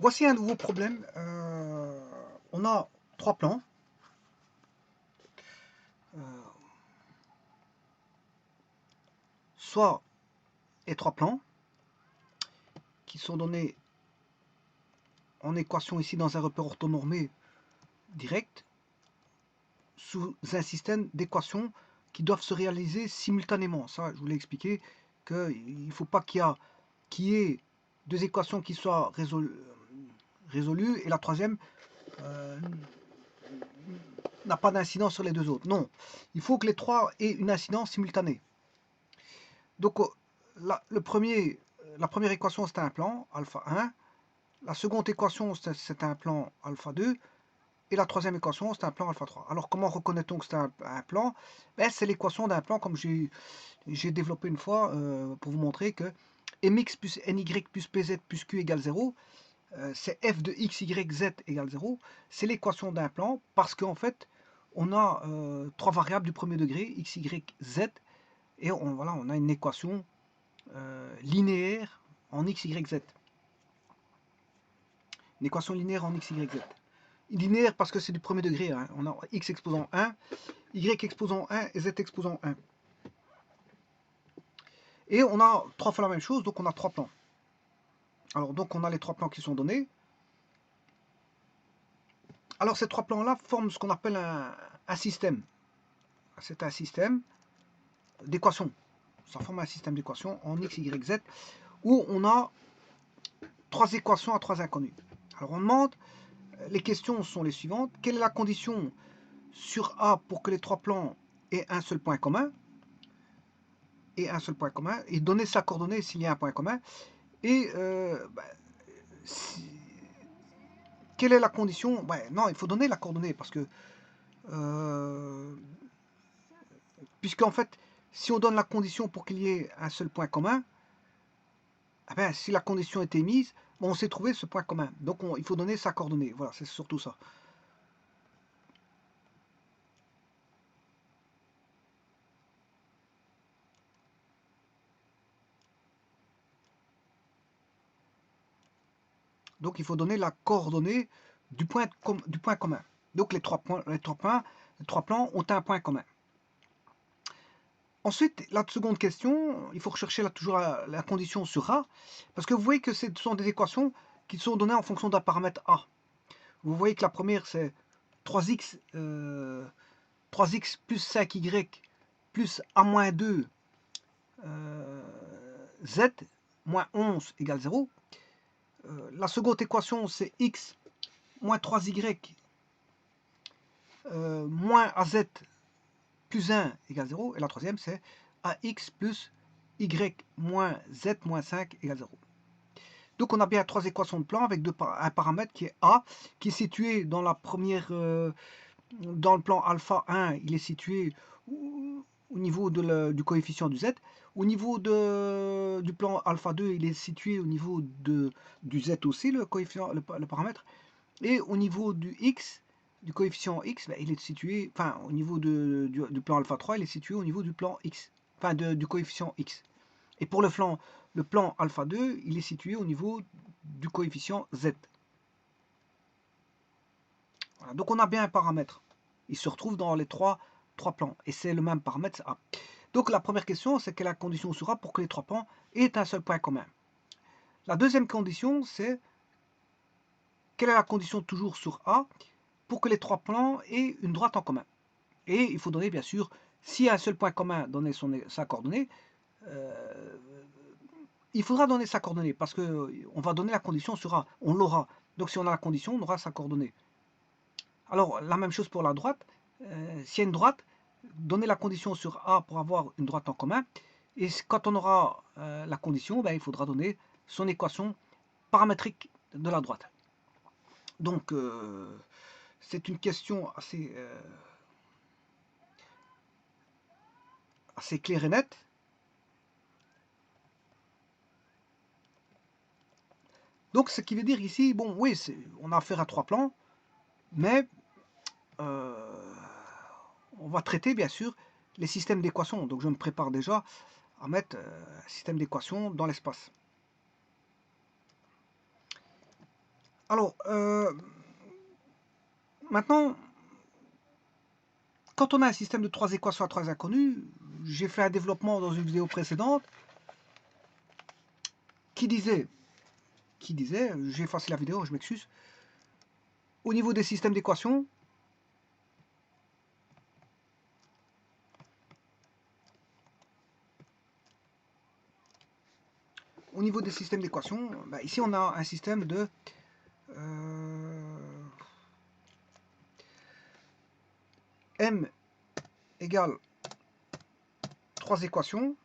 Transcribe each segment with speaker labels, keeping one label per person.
Speaker 1: Voici un nouveau problème. On a trois plans. Soit les trois plans qui sont donnés en équation ici dans un repère orthonormé direct sous un système d'équations qui doivent se réaliser simultanément. Ça, je vous l'ai expliqué qu'il ne faut pas qu'il y ait deux équations qui soient résolues et la troisième n'a pas d'incidence sur les deux autres. Non, il faut que les trois aient une incidence simultanée. Donc la première équation c'est un plan alpha 1, la seconde équation c'est un plan alpha 2 et la troisième équation c'est un plan alpha 3. Alors comment reconnaît-on que c'est un plan? C'est l'équation d'un plan comme j'ai développé une fois pour vous montrer que mx plus ny plus pz plus q égale 0, c'est f de x, y, z égale 0, c'est l'équation d'un plan parce qu'en fait on a trois variables du premier degré, x, y, z, et on a une équation linéaire en x, y, z. Une équation linéaire en x, y, z. Linéaire parce que c'est du premier degré. Hein. On a x exposant 1, y exposant 1 et z exposant 1. Et on a trois fois la même chose, donc on a trois plans. Alors donc on a les trois plans qui sont donnés. Alors ces trois plans-là forment ce qu'on appelle un système. C'est un système d'équations. Ça forme un système d'équations en x, y, z, où on a trois équations à trois inconnus. Alors on demande, les questions sont les suivantes. Quelle est la condition sur A pour que les trois plans aient un seul point commun, et donner sa coordonnée s'il y a un point commun, et quelle est la condition? Non, il faut donner la coordonnée, parce que puisqu'en fait, si on donne la condition pour qu'il y ait un seul point commun, si la condition était mise, on sait trouver ce point commun. Donc il faut donner sa coordonnée. Voilà, c'est surtout ça. Donc il faut donner la coordonnée du point commun. Donc les trois plans ont un point commun. Ensuite, la seconde question, il faut rechercher toujours la condition sur A, parce que vous voyez que ce sont des équations qui sont données en fonction d'un paramètre A. Vous voyez que la première c'est 3x, 3x plus 5y plus a-2 z moins 11 égale 0. La seconde équation c'est x moins 3y moins az plus 1 égale 0. Et la troisième c'est ax plus y moins z moins 5 égale 0. Donc on a bien trois équations de plan avec un paramètre qui est a, qui est situé dans la première, dans le plan alpha 1, il est situé au niveau du coefficient du z. Au niveau du plan alpha 2, il est situé au niveau du z aussi, le coefficient, le paramètre. Et au niveau du x, du coefficient x, il est situé, enfin au niveau du plan alpha 3, il est situé au niveau du plan x, enfin du coefficient x. Et pour le plan alpha 2, il est situé au niveau du coefficient z. Voilà, donc on a bien un paramètre. Il se retrouve dans les trois plans. Et c'est le même paramètre A. Donc la première question, c'est quelle est la condition sur A pour que les trois plans aient un seul point commun. La deuxième condition, c'est quelle est la condition toujours sur A pour que les trois plans aient une droite en commun. Et il faut donner, bien sûr, s'il y a un seul point commun, donner sa coordonnée. Il faudra donner sa coordonnée parce qu'on va donner la condition sur A. On l'aura. Donc si on a la condition, on aura sa coordonnée. Alors, la même chose pour la droite. S'il y a une droite, donner la condition sur A pour avoir une droite en commun. Et quand on aura la condition, il faudra donner son équation paramétrique de la droite. Donc, c'est une question assez claire et nette. Donc, ce qui veut dire ici, bon, oui, on a affaire à trois plans, mais on va traiter, bien sûr, les systèmes d'équations. Donc, je me prépare déjà à mettre un système d'équations dans l'espace. Alors, maintenant, quand on a un système de 3 équations à 3 inconnues, j'ai fait un développement dans une vidéo précédente qui disait, j'ai effacé la vidéo, je m'excuse, au niveau des systèmes d'équations, bah, ici on a un système de m égale 3 équations,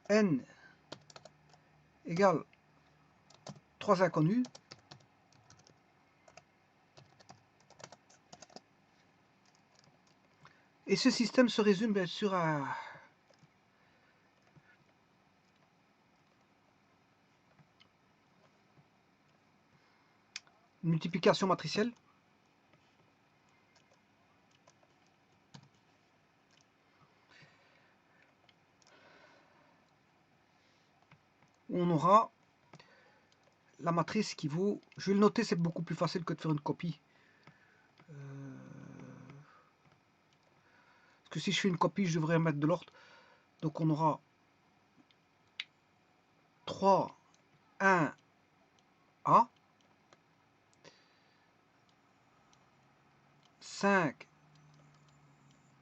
Speaker 1: n égale 3 inconnus, et ce système se résume bien sûr à une multiplication matricielle. On aura la matrice qui vaut, je vais le noter, c'est beaucoup plus facile que de faire une copie. Parce que si je fais une copie, je devrais mettre de l'ordre. Donc on aura 3, 1, A, 5,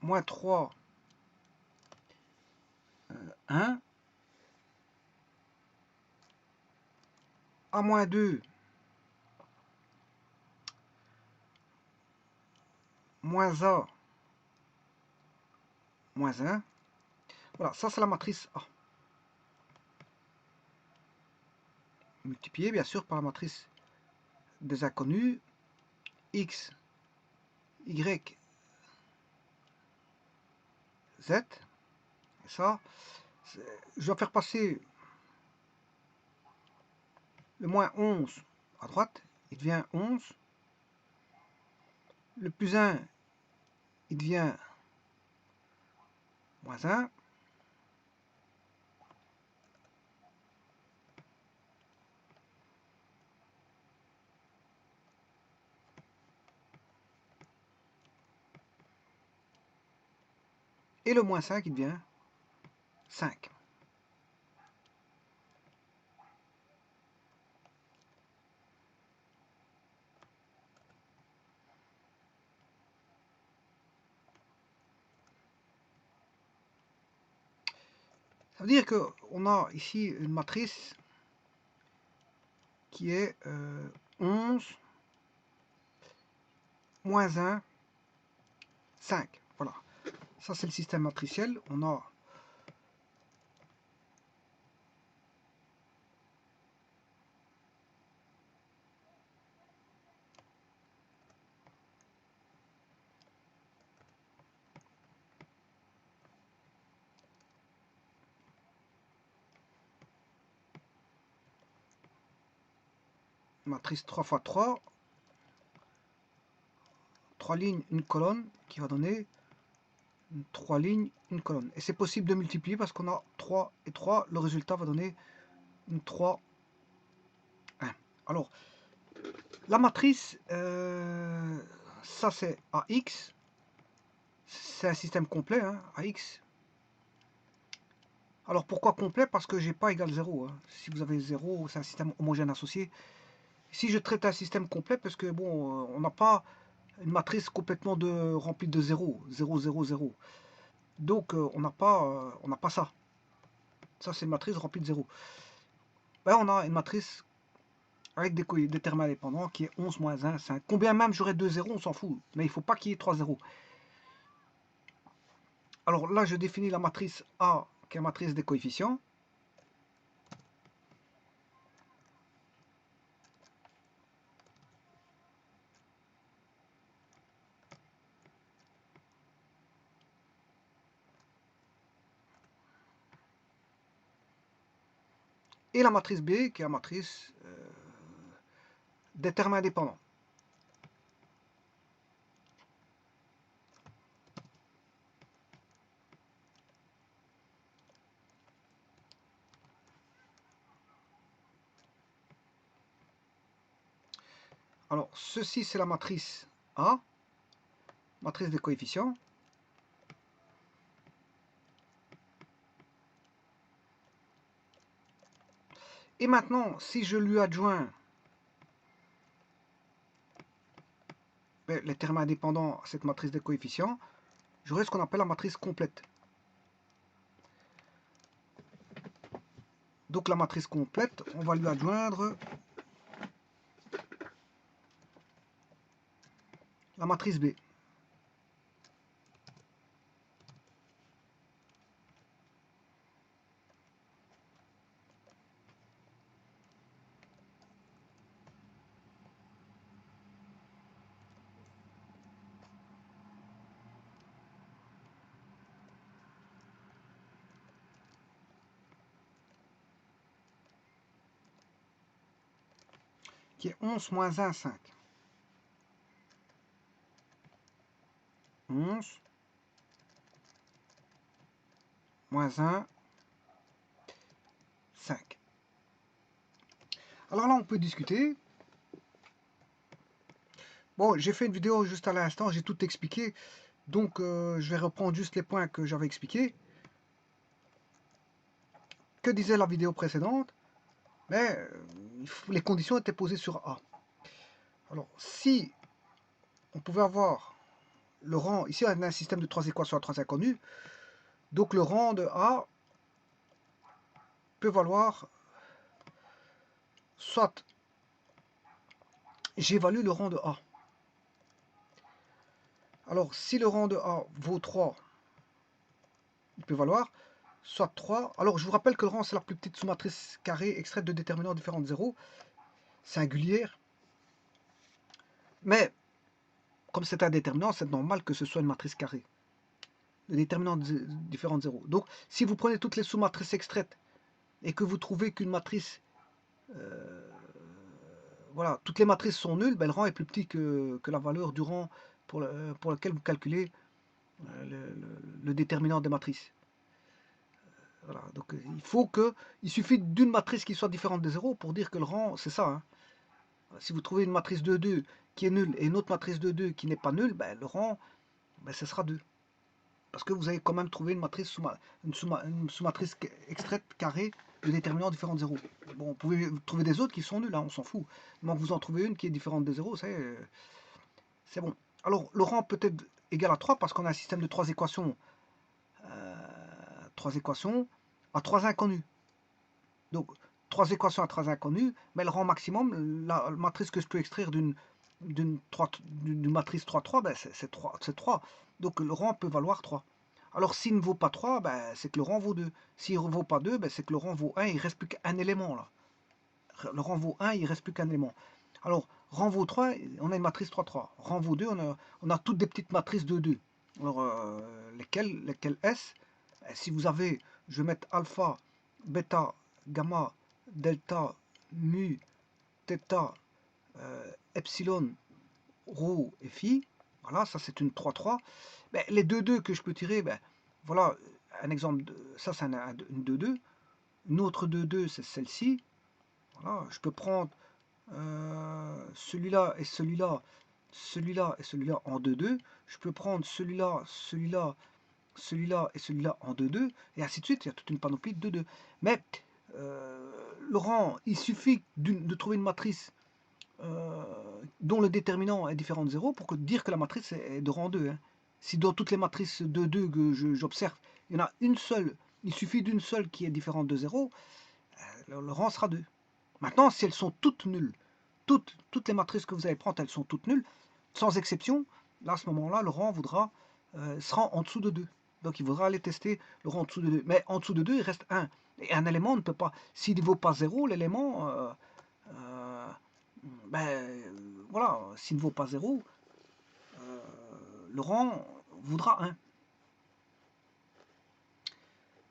Speaker 1: moins 3, 1, A moins 2, moins A, moins 1. Voilà, ça c'est la matrice A. Multiplié bien sûr par la matrice des inconnus, X, Y, Z. Et ça, je vais faire passer le moins 11 à droite, il devient 11. Le plus 1, il devient moins 1. Et le moins 5, il devient 5. Ça veut dire qu'on a ici une matrice qui est 11, moins 1, 5. Voilà. Ça, c'est le système matriciel. On a une matrice 3 fois 3, 3 lignes, une colonne, qui va donner 3 lignes, une colonne. Et c'est possible de multiplier parce qu'on a 3 et 3. Le résultat va donner une 3, 1. Alors, la matrice, ça c'est AX. C'est un système complet, hein, AX. Alors pourquoi complet? Parce que j'ai pas égal 0. Hein. Si vous avez 0, c'est un système homogène associé. Si je traite un système complet, parce que bon, on n'a pas une matrice complètement remplie de 0, 0, 0, 0. Donc on n'a pas ça. Ça c'est une matrice remplie de 0. Ben, on a une matrice avec des termes indépendants qui est 11 moins 1, 5. Combien même j'aurai 2 zéros, on s'en fout. Mais il ne faut pas qu'il y ait 3 zéros. Alors là, je définis la matrice A, qui est la matrice des coefficients. Et la matrice B, qui est la matrice des termes indépendants. Alors, ceci, c'est la matrice A, matrice des coefficients. Et maintenant, si je lui adjoins les termes indépendants à cette matrice des coefficients, j'aurai ce qu'on appelle la matrice complète. Donc la matrice complète, on va lui adjoindre la matrice B. Qui est 11 moins 1, 5. 11 moins 1, 5. Alors là, on peut discuter. Bon, j'ai fait une vidéo juste à l'instant, j'ai tout expliqué. Donc, je vais reprendre juste les points que j'avais expliqués. Que disait la vidéo précédente? Mais les conditions étaient posées sur A. Alors, si on pouvait avoir le rang, ici on a un système de 3 équations à 3 inconnues, donc le rang de A peut valoir, soit j'évalue le rang de A. Alors, si le rang de A vaut 3, il peut valoir soit 3. Alors, je vous rappelle que le rang, c'est la plus petite sous-matrice carrée extraite de déterminants différents de 0, singulière. Mais, comme c'est un déterminant, c'est normal que ce soit une matrice carrée. Le déterminant différent de 0. Donc, si vous prenez toutes les sous-matrices extraites et que vous trouvez qu'une matrice, voilà, toutes les matrices sont nulles, ben, le rang est plus petit que la valeur du rang pour lequel vous calculez le déterminant des matrices. Voilà, donc il suffit d'une matrice qui soit différente de 0 pour dire que le rang, c'est ça. Hein. Si vous trouvez une matrice de 2 qui est nulle et une autre matrice de 2 qui n'est pas nulle, ben, le rang, ben, ce sera 2. Parce que vous avez quand même trouvé une matrice une sous-matrice extraite carrée de déterminants différents de 0. Bon, vous pouvez trouver des autres qui sont nuls, hein, on s'en fout. Mais vous en trouvez une qui est différente de 0, c'est bon. Alors, le rang peut être égal à 3 parce qu'on a un système de 3 équations. 3 équations à 3 inconnus. Donc, 3 équations à 3 inconnus, mais le rang maximum, la matrice que je peux extraire d'une matrice 3, ben c'est 3. Donc, le rang peut valoir 3. Alors, s'il ne vaut pas 3, ben, c'est que le rang vaut 2. S'il ne vaut pas 2, ben, c'est que le rang vaut 1, il ne reste plus qu'un élément là. Le rang vaut 1, il ne reste plus qu'un élément. Alors, rang vaut 3, on a une matrice 3, 3. Rang vaut 2, on a toutes des petites matrices de 2. Alors, lesquelles S? Si vous avez, je vais mettre alpha, bêta, gamma, delta, mu, theta, epsilon, rho et phi. Voilà, ça c'est une 3-3. Ben, les 2-2 que je peux tirer, ben, voilà, un exemple, ça c'est une 2-2. Une autre 2-2, c'est celle-ci. Voilà, je peux prendre celui-là et celui-là, celui-là et celui-là en 2-2. Je peux prendre celui-là, celui-là, celui-là et celui-là en 2-2, et ainsi de suite. Il y a toute une panoplie de 2-2. Mais le rang, il suffit de trouver une matrice dont le déterminant est différent de 0 pour dire que la matrice est de rang 2. Hein. Si dans toutes les matrices de 2 que j'observe, il y en a une seule, il suffit d'une seule qui est différente de 0, le rang sera 2. Maintenant, si elles sont toutes nulles, toutes les matrices que vous allez prendre, elles sont toutes nulles, sans exception, là, à ce moment-là, le rang sera en dessous de 2. Donc, il faudra aller tester le rang en dessous de 2. Mais en dessous de 2, il reste 1. Et un élément ne peut pas... S'il ne vaut pas 0, l'élément... voilà, s'il ne vaut pas 0, le rang vaudra 1.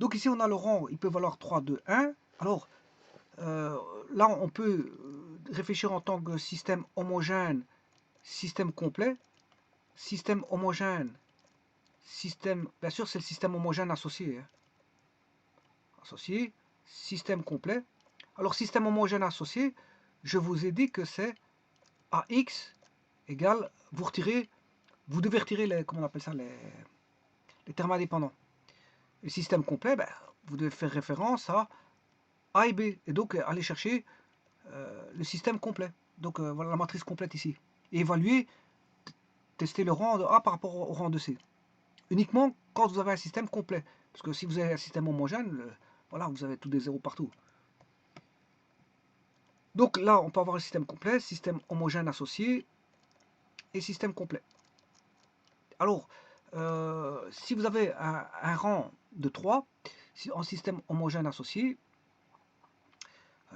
Speaker 1: Donc ici, on a le rang, il peut valoir 3, 2, 1. Alors, là, on peut réfléchir en tant que système homogène, système complet. Système homogène, système, bien sûr, c'est le système homogène associé. Hein. Associé, système complet. Alors, système homogène associé, je vous ai dit que c'est AX égale, vous devez retirer les, comment on appelle ça, les termes indépendants. Le système complet, ben, vous devez faire référence à A et B, et donc aller chercher le système complet. Donc voilà la matrice complète ici. Et évaluer, tester le rang de A par rapport au rang de C. Uniquement quand vous avez un système complet. Parce que si vous avez un système homogène, voilà, vous avez tous des zéros partout. Donc là, on peut avoir un système complet, système homogène associé et système complet. Alors, si vous avez un rang de 3, en système homogène associé,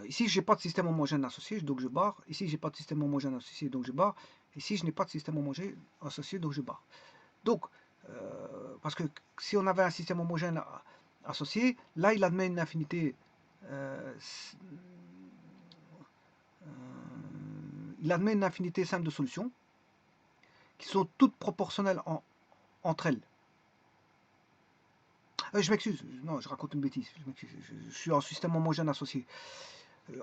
Speaker 1: ici, je n'ai pas de système homogène associé, donc je barre. Ici, je n'ai pas de système homogène associé, donc je barre. Ici, je n'ai pas de système homogène associé, donc je barre. Donc, parce que si on avait un système homogène associé, là, il admet une infinité. Il admet une infinité simple de solutions qui sont toutes proportionnelles entre elles. Je m'excuse, non, je raconte une bêtise. Je suis en système homogène associé.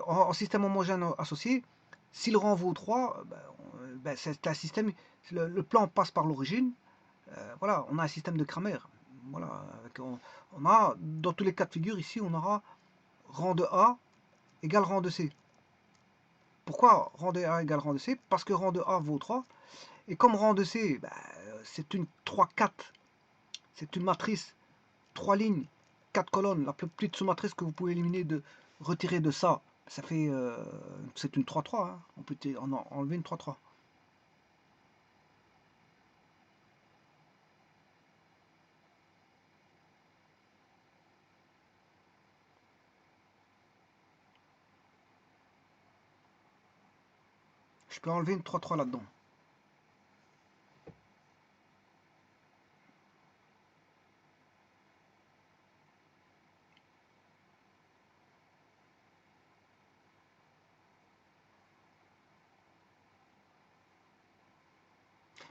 Speaker 1: En système homogène associé, si le rang vaut 3, c'est un système, le plan passe par l'origine. Voilà, on a un système de Cramer. Voilà, on a, dans tous les cas de figure, ici, on aura rang de A égale rang de C. Pourquoi rang de A égale rang de C? Parce que rang de A vaut 3. Et comme rang de C, c'est une 3-4. C'est une matrice 3 lignes, 4 colonnes. La plus petite sous-matrice que vous pouvez éliminer, retirer de ça, ça fait, c'est une 3-3. Hein. On peut enlever une 3-3. Je peux enlever une 3-3 là-dedans.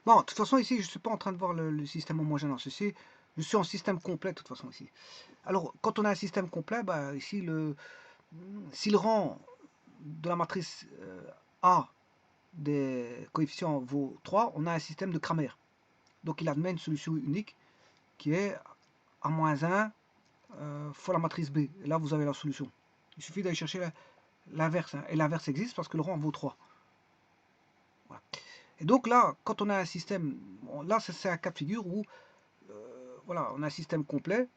Speaker 1: Bon, de toute façon, ici, je ne suis pas en train de voir le système homogène associé. Je suis en système complet, de toute façon, ici. Alors, quand on a un système complet, ici, si le rang de la matrice A des coefficients vaut 3, on a un système de Cramer. Donc, il admet une solution unique qui est A-1 fois la matrice B. Et là, vous avez la solution. Il suffit d'aller chercher l'inverse. Hein. Et l'inverse existe parce que le rang vaut 3. Voilà. Et donc là, quand on a un système, là c'est un cas de figure où voilà, on a un système complet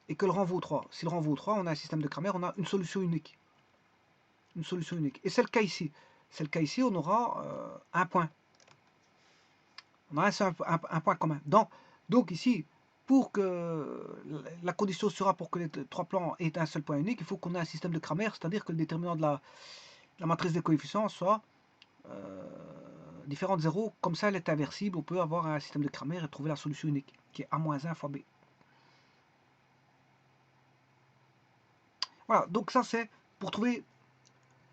Speaker 1: et que le rang vaut 3. Si le rang vaut 3, on a un système de Cramer, on a une solution unique. Une solution unique. Et c'est le cas ici. C'est le cas ici, on aura un point. On a un point commun. Donc ici, pour que la condition sera pour que les trois plans aient un seul point unique, il faut qu'on ait un système de Cramer, c'est-à-dire que le déterminant de la matrice des coefficients soit différent de 0. Comme ça, elle est inversible. On peut avoir un système de Cramer et trouver la solution unique, qui est A-1 fois B. Voilà, donc ça c'est pour trouver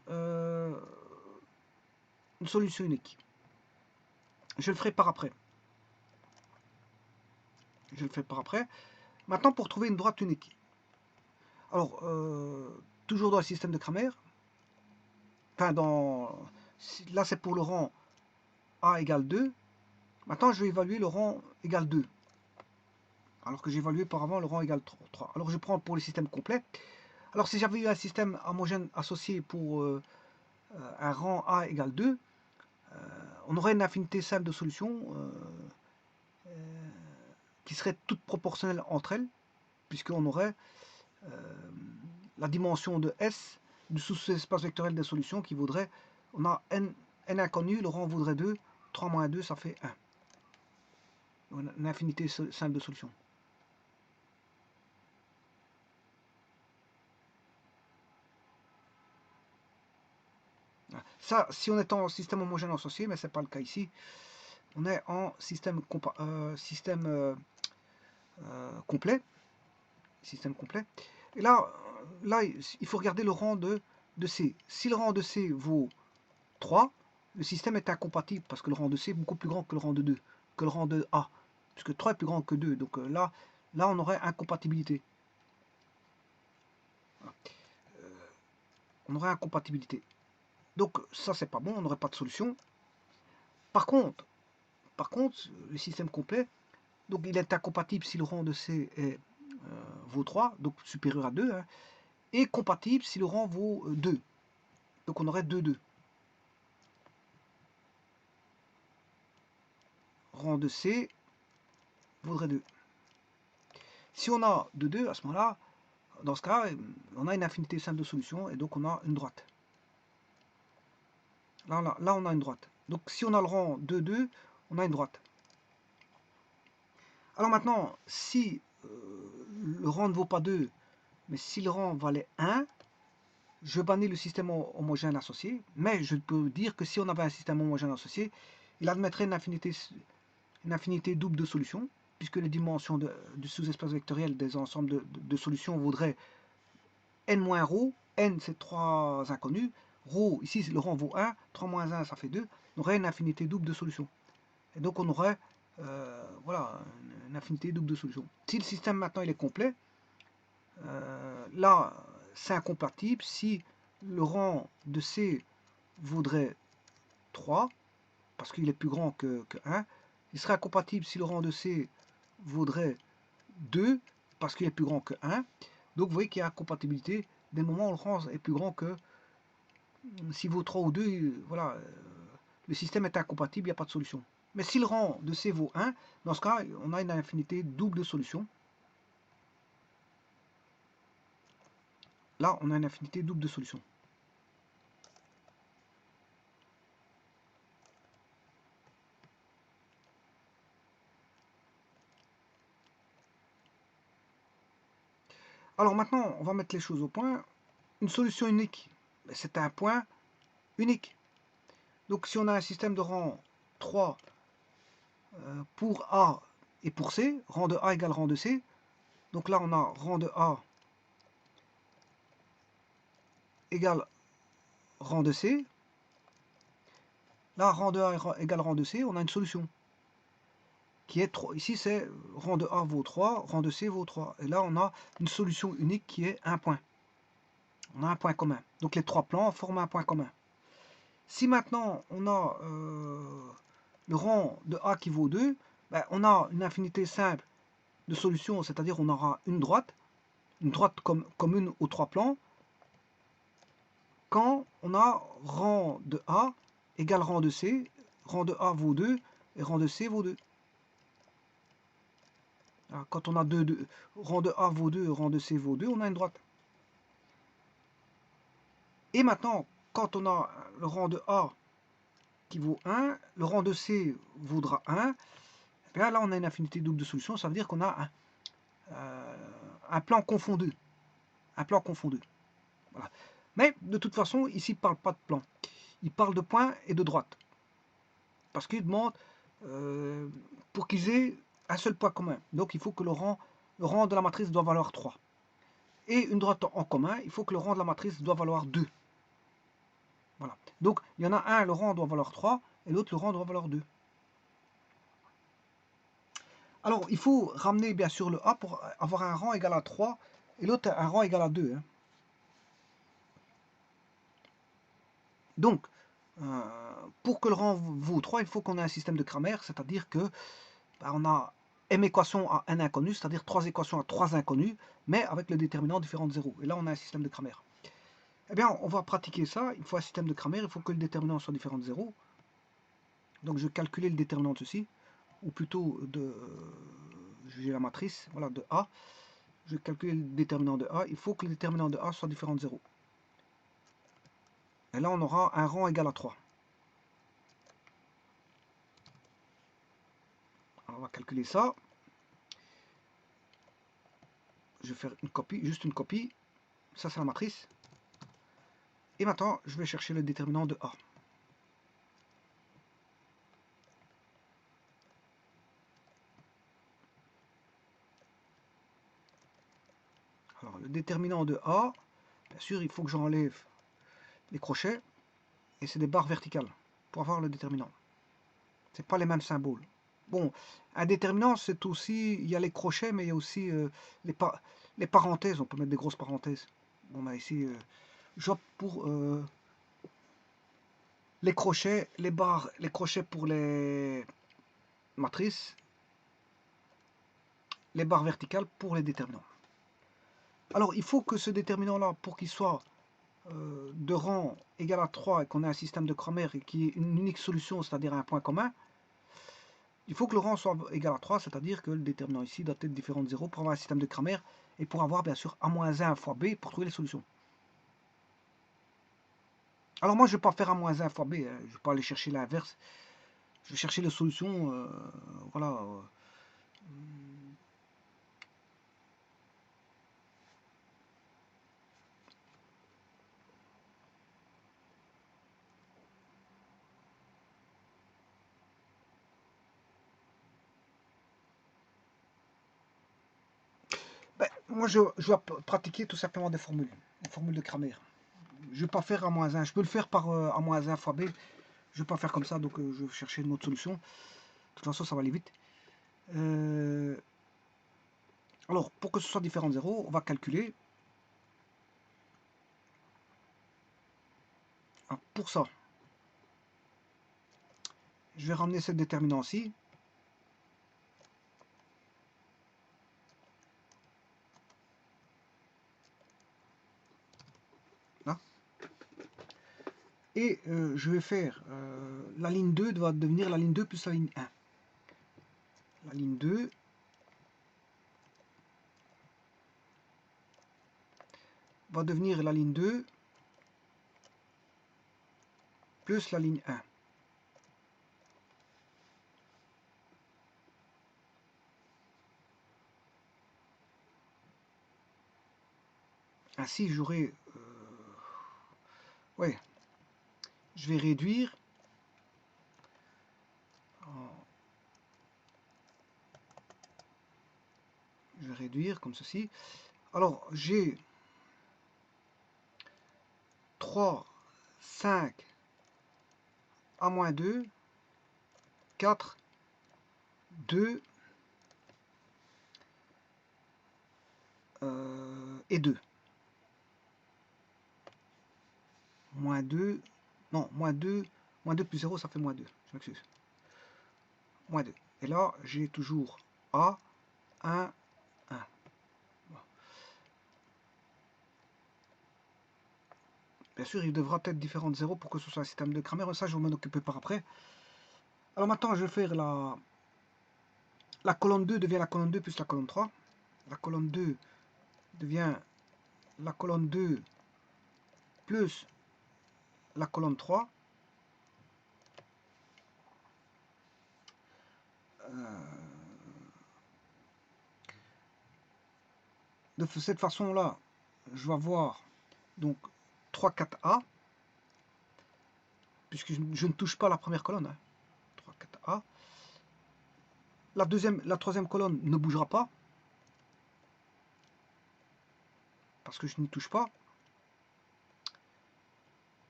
Speaker 1: une solution unique. Je le ferai par après. Maintenant, pour trouver une droite unique. Alors, toujours dans le système de Cramer. Enfin, là, c'est pour le rang A égale 2. Maintenant, je vais évaluer le rang égale 2. Alors que j'ai évalué auparavant le rang égale 3. Alors, je prends pour le système complet. Alors, si j'avais eu un système homogène associé pour un rang A égale 2, on aurait une infinité simple de solutions qui seraient toutes proportionnelles entre elles, puisqu'on aurait la dimension de S du sous-espace vectoriel des solutions qui vaudrait, on a n inconnus, le rang vaudrait 2, 3 moins 2, ça fait 1. Une infinité simple de solutions. Ça, si on est en système homogène associé, mais ce n'est pas le cas ici, on est en système complet. Système complet. Et là, il faut regarder le rang de C. Si le rang de C vaut 3, le système est incompatible parce que le rang de C est beaucoup plus grand que le rang de 2, que le rang de A. Puisque 3 est plus grand que 2. Donc là, on aurait incompatibilité. On aurait incompatibilité. Donc ça, c'est pas bon, on n'aurait pas de solution. Par contre, le système complet, donc il est incompatible si le rang de C vaut 3, donc supérieur à 2, hein, et compatible si le rang vaut 2. Donc on aurait 2, 2. Rang de C vaudrait 2. Si on a 2, 2, à ce moment-là, dans ce cas, on a une infinité simple de solutions, et donc on a une droite. Là, on a une droite. Donc si on a le rang 2, 2, on a une droite. Alors maintenant, si le rang ne vaut pas 2, mais si le rang valait 1, je bannis le système homogène associé, mais je peux dire que si on avait un système homogène associé, il admettrait une infinité double de solutions, puisque les dimensions du sous-espace vectoriel des ensembles de solutions vaudraient n-ρ, n c'est 3 inconnus, ρ, ici le rang vaut 1, 3 moins 1 ça fait 2, on aurait une infinité double de solutions. Et donc on aurait voilà, une infinité double de solutions. Si le système maintenant il est complet, là c'est incompatible si le rang de C vaudrait 3, parce qu'il est plus grand que 1. Il serait incompatible si le rang de C vaudrait 2, parce qu'il est plus grand que 1. Donc vous voyez qu'il y a incompatibilité dès le moment où le rang est plus grand que, s'il vaut 3 ou 2, voilà, le système est incompatible, il n'y a pas de solution. Mais si le rang de C vaut 1, dans ce cas, on a une infinité double de solutions. Là, on a une infinité double de solutions. Alors maintenant, on va mettre les choses au point. Une solution unique, c'est un point unique. Donc si on a un système de rang 3 pour A et pour C, rang de A égale rang de C, donc là on a rang de A égale rang de C, là rang de A égale rang de C, on a une solution qui est 3. Ici c'est rang de A vaut 3, rang de C vaut 3, et là on a une solution unique qui est un point. On a un point commun. Donc les trois plans forment un point commun. Si maintenant on a le rang de A qui vaut 2, ben, on a une infinité simple de solutions, c'est-à-dire on aura une droite commune aux trois plans, quand on a rang de A égale rang de C, rang de A vaut 2 et rang de C vaut 2. Quand on a rang de A vaut 2 et rang de C vaut 2, on a une droite. Et maintenant, quand on a le rang de A qui vaut 1, le rang de C vaudra 1, et bien là on a une infinité double de solutions, ça veut dire qu'on a un plan confondé. Un plan confondé. Voilà. Mais de toute façon, ici il ne parle pas de plan. Il parle de points et de droite. Parce qu'il demande pour qu'ils aient un seul point commun. Donc il faut que le rang de la matrice doit valoir 3. Et une droite en commun, il faut que le rang de la matrice doit valoir 2. Voilà. Donc il y en a un, le rang doit valoir 3, et l'autre, le rang doit valoir 2. Alors il faut ramener bien sûr le A pour avoir un rang égal à 3, et l'autre un rang égal à 2. Hein. Donc, pour que le rang vaut 3, il faut qu'on ait un système de Cramer, c'est-à-dire que on a m équations à n inconnus, c'est-à-dire 3 équations à 3 inconnus, mais avec le déterminant différent de 0. Et là, on a un système de Cramer. Eh bien, on va pratiquer ça. Il faut un système de Cramer, il faut que le déterminant soit différent de 0. Donc, je vais calculer le déterminant de ceci, ou plutôt j'ai la matrice, voilà, de A. Je vais calculer le déterminant de A. Il faut que le déterminant de A soit différent de 0. Et là, on aura un rang égal à 3. Alors, on va calculer ça. Je vais faire une copie, juste une copie. Ça, c'est la matrice. Et maintenant, je vais chercher le déterminant de A. Alors, le déterminant de A, bien sûr, il faut que j'enlève les crochets. Et c'est des barres verticales pour avoir le déterminant. C'est pas les mêmes symboles. Bon, un déterminant, c'est aussi, il y a les crochets, mais il y a aussi les parenthèses. On peut mettre des grosses parenthèses. On a ici, j'opte pour les crochets, les barres, les crochets pour les matrices, les barres verticales pour les déterminants. Alors, il faut que ce déterminant-là, pour qu'il soit de rang égal à 3 et qu'on ait un système de Cramer et qu'il y ait une unique solution, c'est-à-dire un point commun, il faut que le rang soit égal à 3, c'est-à-dire que le déterminant ici doit être différent de 0 pour avoir un système de Cramer et pour avoir bien sûr A-1 fois B pour trouver les solutions. Alors moi je ne vais pas faire A-1 fois B, hein. Je ne vais pas aller chercher l'inverse, je vais chercher les solutions, voilà. Ben, moi je vais pratiquer tout simplement des formules de Cramer. Je ne vais pas faire A-1, je peux le faire par A-1 fois B, je ne vais pas faire comme ça, donc je vais chercher une autre solution. De toute façon ça va aller vite. Alors pour que ce soit différent de 0, on va calculer. Alors, pour ça, je vais ramener cette déterminant-ci. Là. Et je vais faire la ligne 2 doit devenir la ligne 2 plus la ligne 1. La ligne 2 va devenir la ligne 2 plus la ligne 1. Ainsi, j'aurai... ouais, je vais réduire. Je vais réduire comme ceci. Alors, j'ai 3, 5, A-2, 4, 2 et 2. Moins 2, non, moins 2 plus 0, ça fait moins 2. Je m'excuse. Moins 2. Et là, j'ai toujours A, 1, 1. Bien sûr, il devra être différent de 0 pour que ce soit un système de Cramer. Ça, je vais m'en occuper par après. Alors maintenant, je vais faire la colonne 2 devient la colonne 2 plus la colonne 3. La colonne 2 devient la colonne 2 plus la colonne 3. De cette façon-là, je vais avoir donc 3, 4A, puisque je ne touche pas la première colonne. Hein. 3, 4A. La troisième colonne ne bougera pas, parce que je n'y touche pas.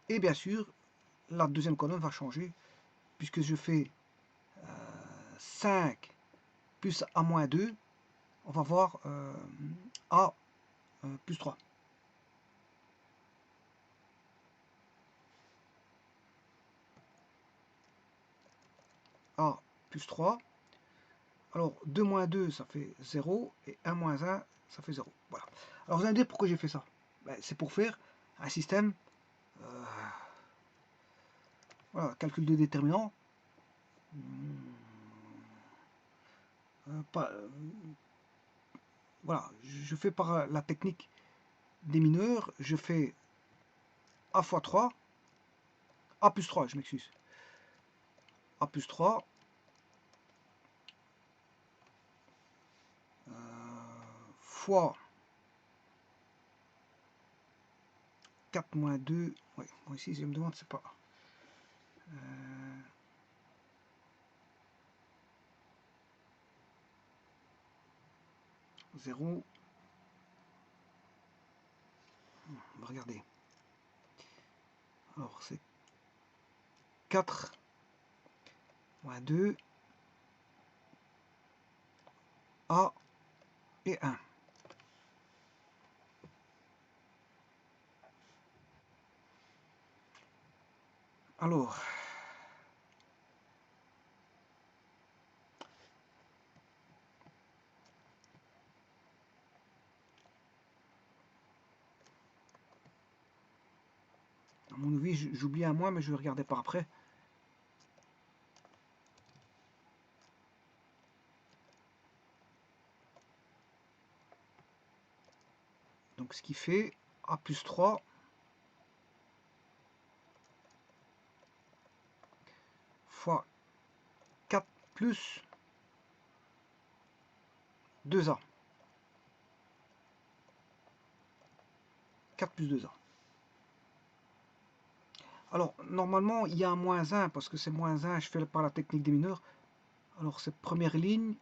Speaker 1: Et bien sûr, la deuxième colonne va changer, puisque je fais 5 plus A-2, on va voir A plus 3. A plus 3. Alors 2 moins 2, ça fait 0, et 1 moins 1, ça fait 0. Voilà. Alors vous allez me dire pourquoi j'ai fait ça. Ben, c'est pour faire un système, voilà, calcul de déterminant. Voilà, je fais par la technique des mineurs, je fais A fois 3, A plus 3, je m'excuse. A plus 3, fois 4 moins 2, ouais, moi ici je me demande, c'est pas... 0. On va regarder. Alors c'est 4 moins 2, A et 1. Alors, à mon avis, j'oublie un moins, mais je vais regarder par après. Donc, ce qui fait A plus 3 fois 4 plus 2A. 4 plus 2A. Alors, normalement, il y a un moins 1, parce que c'est moins 1, je fais par la technique des mineurs. Alors, c'est première ligne,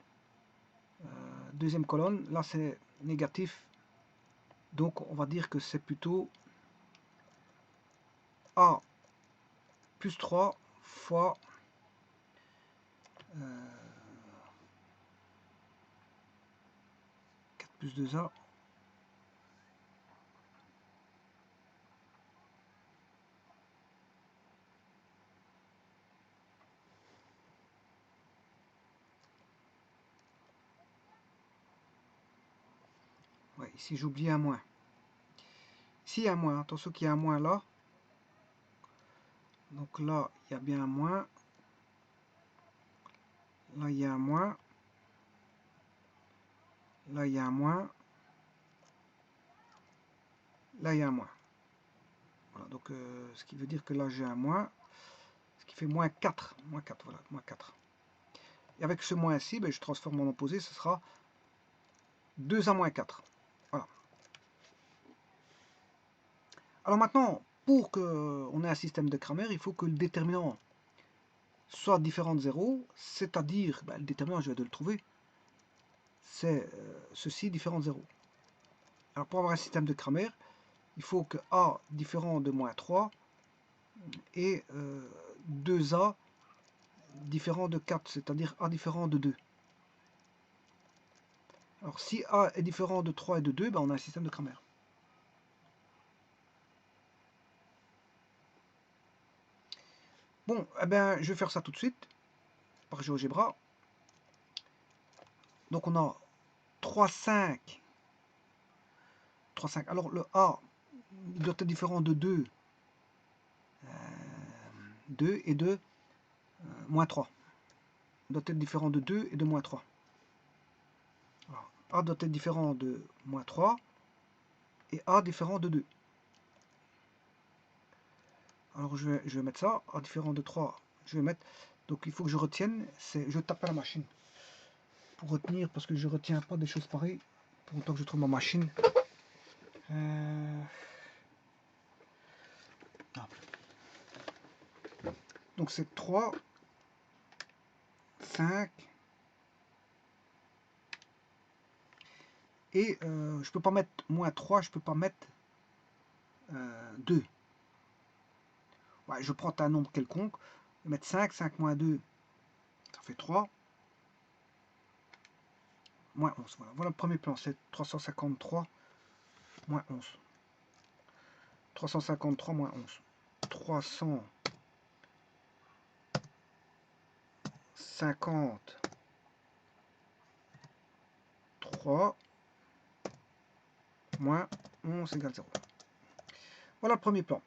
Speaker 1: deuxième colonne, là c'est négatif. Donc, on va dire que c'est plutôt A plus 3 fois 4 plus 2A. Ouais, ici j'ai oublié un moins. Ici il y a un moins, attention qu'il y a un moins là. Donc là, il y a bien un moins. Là, il y a un moins. Là, il y a un moins. Là, il y a un moins. Voilà, donc ce qui veut dire que là, j'ai un moins. Ce qui fait moins 4. Moins 4, voilà, moins 4. Et avec ce moins ici, ben, je transforme en opposé, ce sera 2A moins 4. Voilà. Alors maintenant, pour qu'on ait un système de Cramer, il faut que le déterminant soit différent de 0, c'est-à-dire, ben, le déterminant, je vais le trouver, c'est ceci différent de 0. Alors pour avoir un système de Cramer, il faut que A différent de moins 3 et 2A différent de 4, c'est-à-dire A différent de 2. Alors si A est différent de 3 et de 2, ben, on a un système de Cramer. Bon, eh ben, je vais faire ça tout de suite, par GeoGebra. Donc on a 3, 5. 3, 5. Alors le A, il doit être différent de 2. 2 et de moins 3. Il doit être différent de 2 et de moins 3. Alors, A doit être différent de moins 3 et A différent de 2. Alors je vais mettre ça, A différent de 3, je vais mettre, donc il faut que je retienne, je tape à la machine pour retenir, parce que je retiens pas des choses pareilles, pour autant que je trouve ma machine. Donc c'est 3, 5, et je peux pas mettre moins 3, je peux pas mettre 2. Ouais, je prends un nombre quelconque, je vais mettre 5, 5 moins 2, ça fait 3. Moins 11, voilà le premier plan, c'est 353 moins 11. 353 moins 11. 353 moins 11 égale 0. Voilà le premier plan.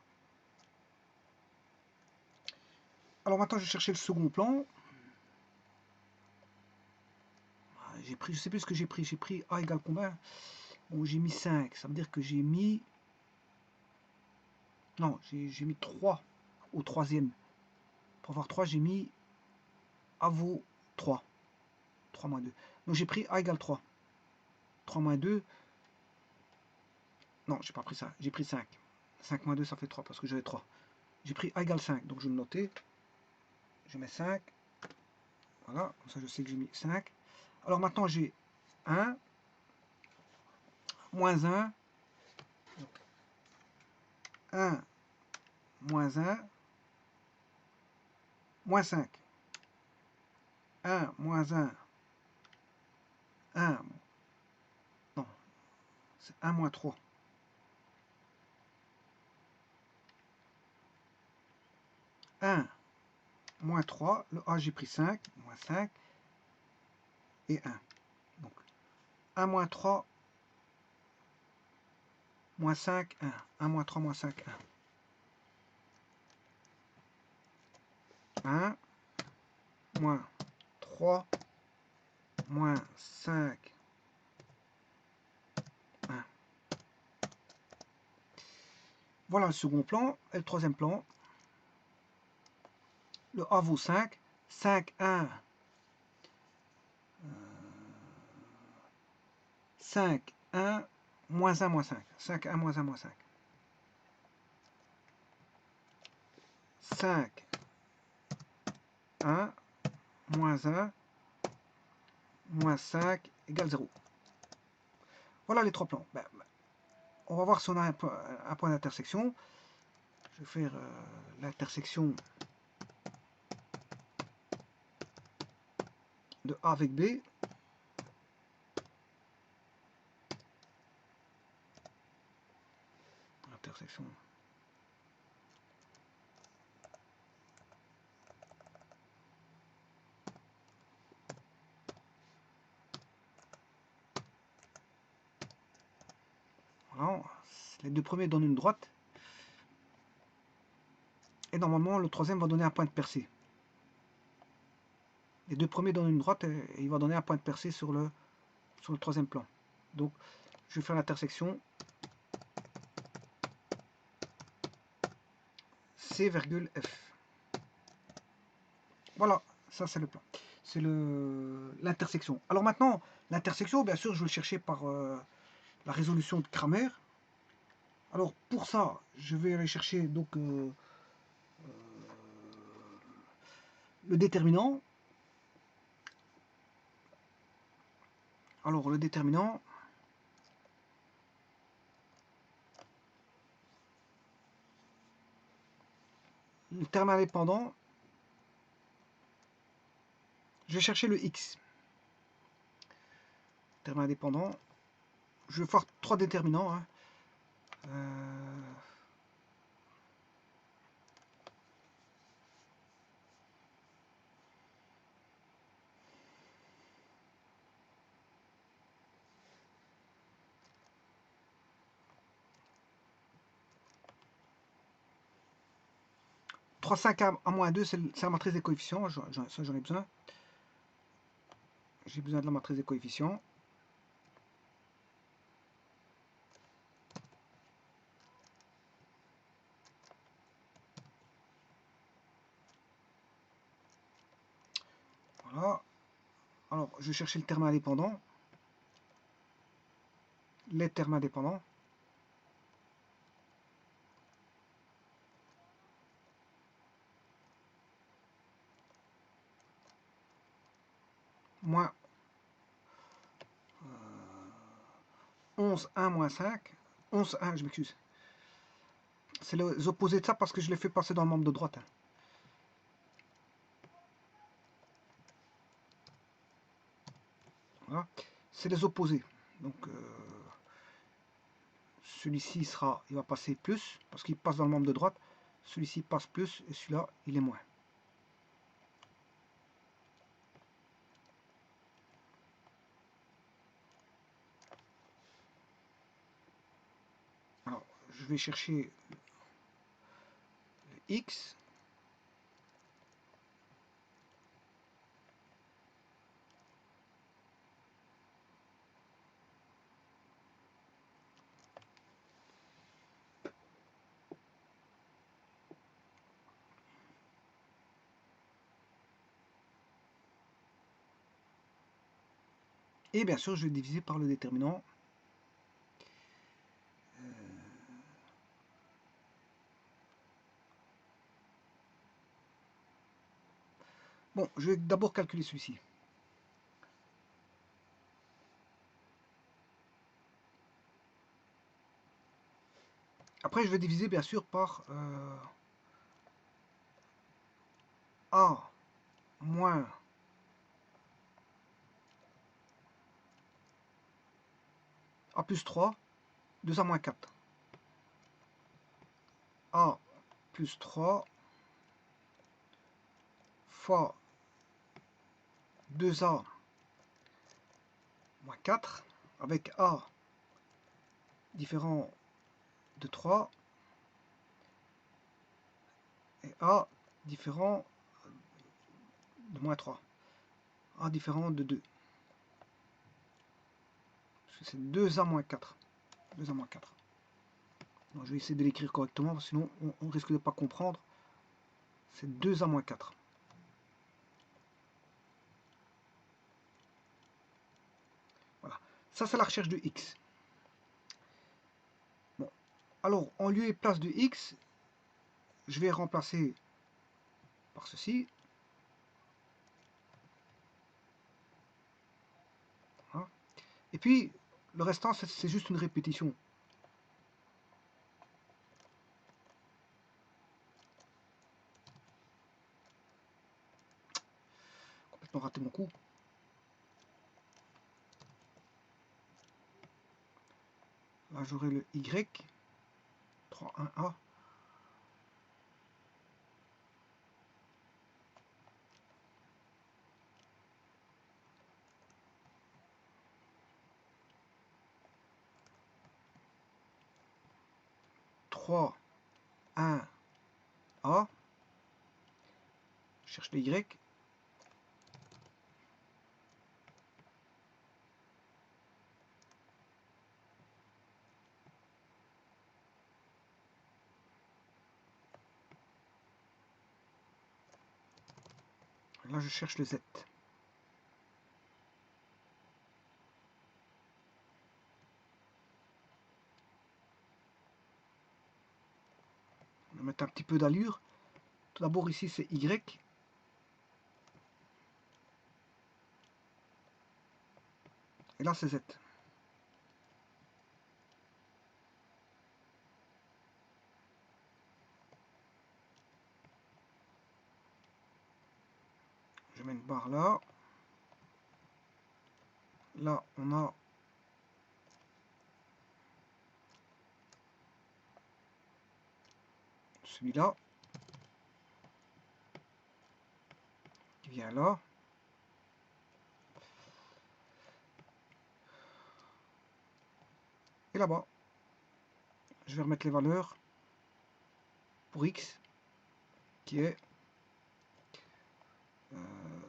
Speaker 1: Alors maintenant, je vais chercher le second plan. J'ai pris, je sais plus ce que j'ai pris. J'ai pris A égale combien? Bon, j'ai mis 5. Ça veut dire que j'ai mis... Non, j'ai mis 3 au troisième. Pour avoir 3, j'ai mis A vaut 3. 3 moins 2. Donc j'ai pris A égale 3. 3 moins 2. Non, j'ai pas pris ça. J'ai pris 5. 5 moins 2, ça fait 3 parce que j'avais 3. J'ai pris A égale 5. Donc je vais le noter. Je mets 5. Voilà, comme ça je sais que j'ai mis 5. Alors maintenant j'ai 1, moins 1, 1, moins 1, moins 5. 1, moins 1, 1, non, c'est 1 moins 3. 1, moins 3. Le A, j'ai pris 5, moins 5 et 1. Donc 1 moins 3, moins 5, 1. 1 moins 3, moins 5, 1. 1, moins 3, moins 5, 1. Voilà le second plan. Et le troisième plan, le A vaut 5. 5, 1, 5, 1, moins 1, moins 5. 5, 1, moins 1, moins 5. 5, 1, moins 1, moins 5, égale 0. Voilà les trois plans. On va voir si on a un point d'intersection. Je vais faire l'intersection de A avec B. Intersection. Voilà. Les deux premiers donnent une droite. Et normalement, le troisième va donner un point de percée. Les deux premiers donnent une droite et il va donner un point de percée sur le troisième plan. Donc, je vais faire l'intersection C, F. Voilà, ça c'est le plan. C'est l'intersection. Alors maintenant, l'intersection, bien sûr, je vais le chercher par la résolution de Cramer. Alors pour ça, je vais aller chercher donc le déterminant. Alors le déterminant, le terme indépendant, je vais chercher le x. Terme indépendant, je vais faire trois déterminants. Hein. 3, 5 à moins 2, c'est la matrice des coefficients. Ça, j'en ai besoin. J'ai besoin de la matrice des coefficients. Voilà. Alors, je vais chercher le terme indépendant. Les termes indépendants. Moins 11, 1, moins 5. 11, 1, je m'excuse. C'est les opposés de ça parce que je l'ai fait passer dans le membre de droite. Hein. Voilà. C'est les opposés. Donc, celui-ci il va passer plus parce qu'il passe dans le membre de droite. Celui-ci passe plus et celui-là, il est moins. Alors, je vais chercher le X. Et bien sûr, je vais diviser par le déterminant. Bon, je vais d'abord calculer celui-ci. Après, je vais diviser bien sûr par A moins A plus 3, 2A moins 4. A plus 3, fois 2a moins 4, avec a différent de 3 et a différent de moins 3, a différent de 2. C'est 2a moins 4. 2a moins 4. Donc, je vais essayer de l'écrire correctement, sinon on risque de ne pas comprendre. C'est 2a moins 4. Voilà. Ça, c'est la recherche de x. Bon. Alors, en lieu et place de x, je vais remplacer par ceci. Voilà. Et puis, le restant, c'est juste une répétition. Complètement raté mon coup. Là, j'aurai le y, 3, 1a. Trois, 1, A. Je cherche le Y. Là, je cherche le Z. On va mettre un petit peu d'allure. Tout d'abord, ici, c'est Y. Et là, c'est Z. Je mets une barre là. Là, on a celui-là qui vient là. Et là-bas, je vais remettre les valeurs pour X qui est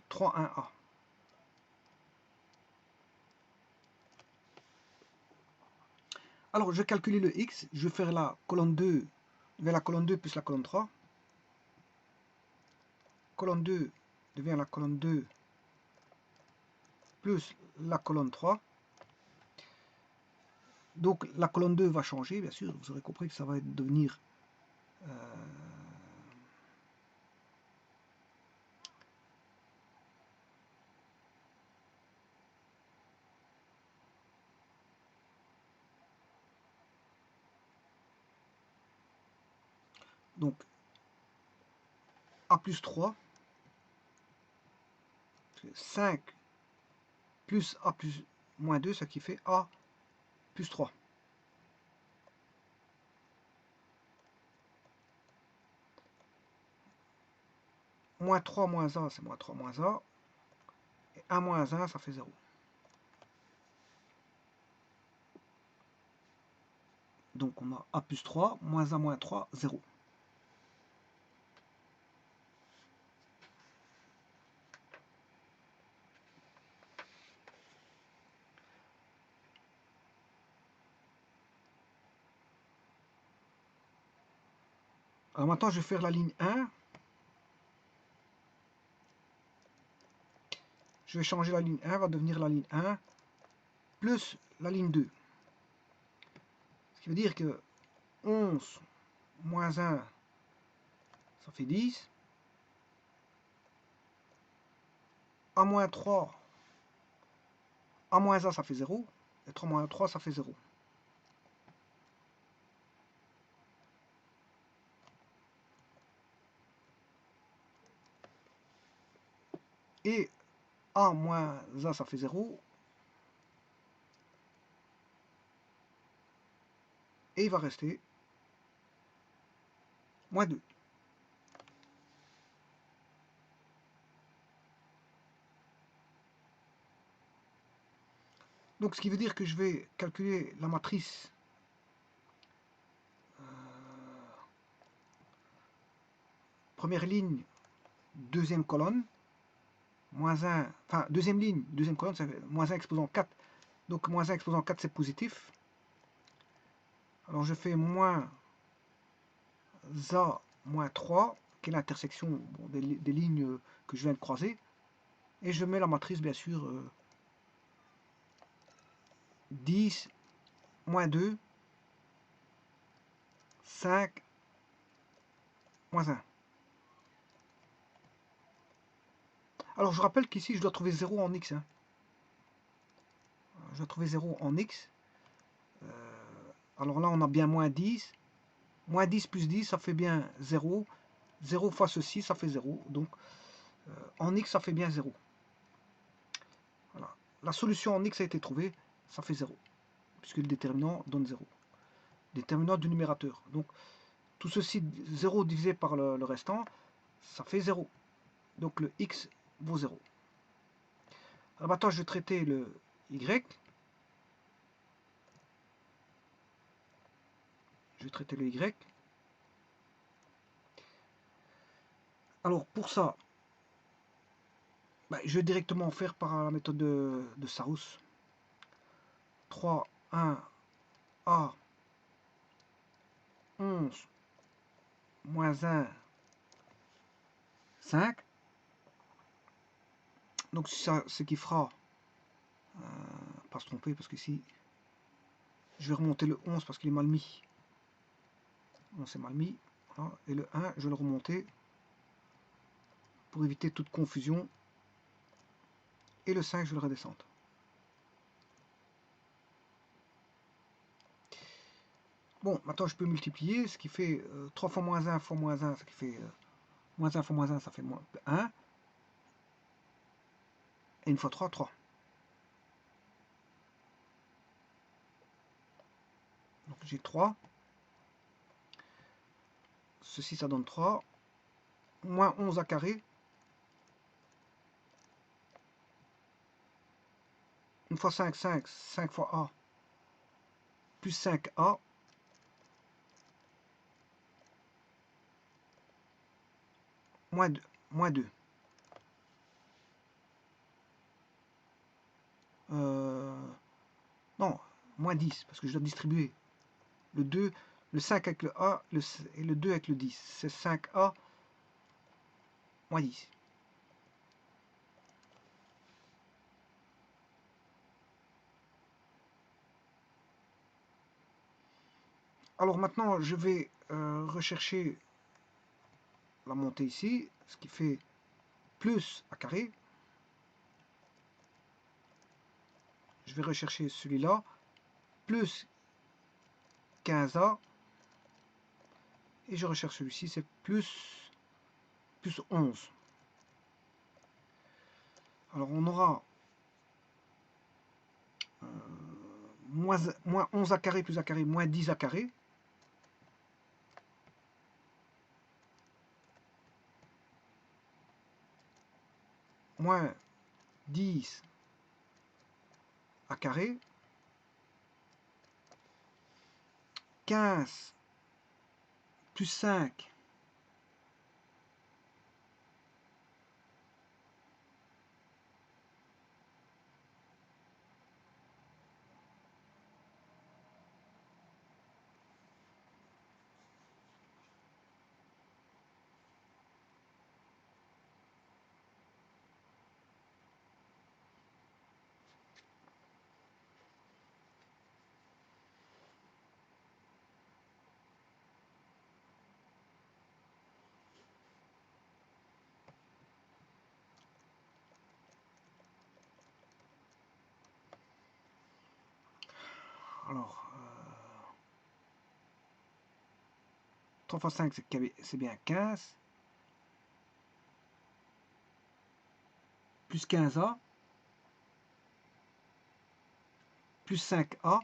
Speaker 1: 3, 1A. Alors, je vais calculer le X. Je vais faire la colonne 2 vers la colonne 2 plus la colonne 3. Colonne 2 devient la colonne 2 plus la colonne 3. Donc la colonne 2 va changer, bien sûr, vous aurez compris que ça va devenir donc A plus 3, 5 plus A plus moins 2, ce qui fait A plus 3. Moins 3 moins A, c'est moins 3 moins A. Et 1 moins 1, ça fait 0. Donc on a A plus 3, moins 1 moins 3, 0. Alors maintenant, je vais faire la ligne 1. Je vais changer la ligne 1, va devenir la ligne 1 plus la ligne 2. Ce qui veut dire que 11 moins 1, ça fait 10. A moins 3, A moins 1, ça fait 0. Et 3 moins 3, ça fait 0. Et A moins A, ça fait 0. Et il va rester moins 2. Donc ce qui veut dire que je vais calculer la matrice première ligne, deuxième colonne, moins 1, enfin deuxième ligne, deuxième colonne, ça fait moins 1 exposant 4. Donc moins 1 exposant 4 c'est positif. Alors je fais moins A moins 3, qui est l'intersection des lignes que je viens de croiser. Et je mets la matrice bien sûr 10, moins 2, 5, moins 1. Alors je rappelle qu'ici je dois trouver 0 en x. Hein. Je dois trouver 0 en x. Alors là on a bien moins 10. Moins 10 plus 10 ça fait bien 0. 0 fois ceci ça fait 0. Donc en x ça fait bien 0. Voilà. La solution en x a été trouvée, ça fait 0. Puisque le déterminant donne 0. Déterminant du numérateur. Donc tout ceci 0 divisé par le restant, ça fait 0. Donc le x vaut 0. Alors maintenant je vais traiter le y. Je vais traiter le y. Alors pour ça, je vais directement faire par la méthode de Sarous. 3, 1, A, 11, moins 1, 5. Donc ça, ce qui fera, pas se tromper parce qu'ici, je vais remonter le 11 parce qu'il est mal mis. 11 c'est mal mis. Voilà. Et le 1, je vais le remonter pour éviter toute confusion. Et le 5, je vais le redescendre. Bon, maintenant je peux multiplier, ce qui fait 3 fois moins 1 fois moins 1, ce qui fait moins 1 fois moins 1, ça fait moins 1. Et 1 fois 3, 3. Donc j'ai 3. Ceci, ça donne 3. Moins 11 à carré. 1 fois 5, 5. 5 fois A. Plus 5A. Moins 2. Moins 2. Non, moins 10, parce que je dois distribuer. Le 2, le 5 avec le A et le 2 avec le 10. C'est 5A moins 10. Alors maintenant, je vais rechercher la montée ici, ce qui fait plus A carré. Je vais rechercher celui-là, plus 15A. Et je recherche celui-ci, c'est plus 11. Alors on aura moins 11 à carré plus A carré, moins 10 à carré. Moins 10 à carré. 15 plus 5. Alors, 3 fois 5, c'est bien 15. Plus 15A. Plus 5A.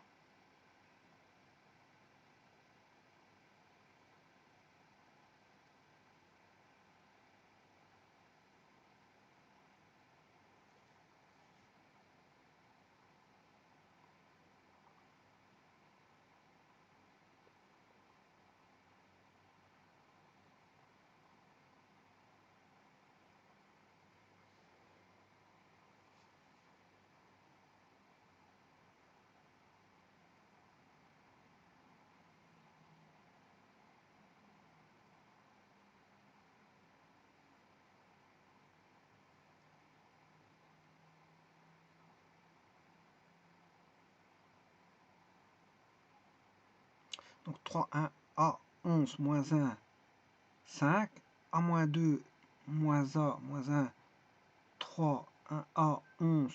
Speaker 1: Donc 3, 1, A, 11, moins 1, 5. A moins 2, moins A, moins 1, 3, 1, A, 11,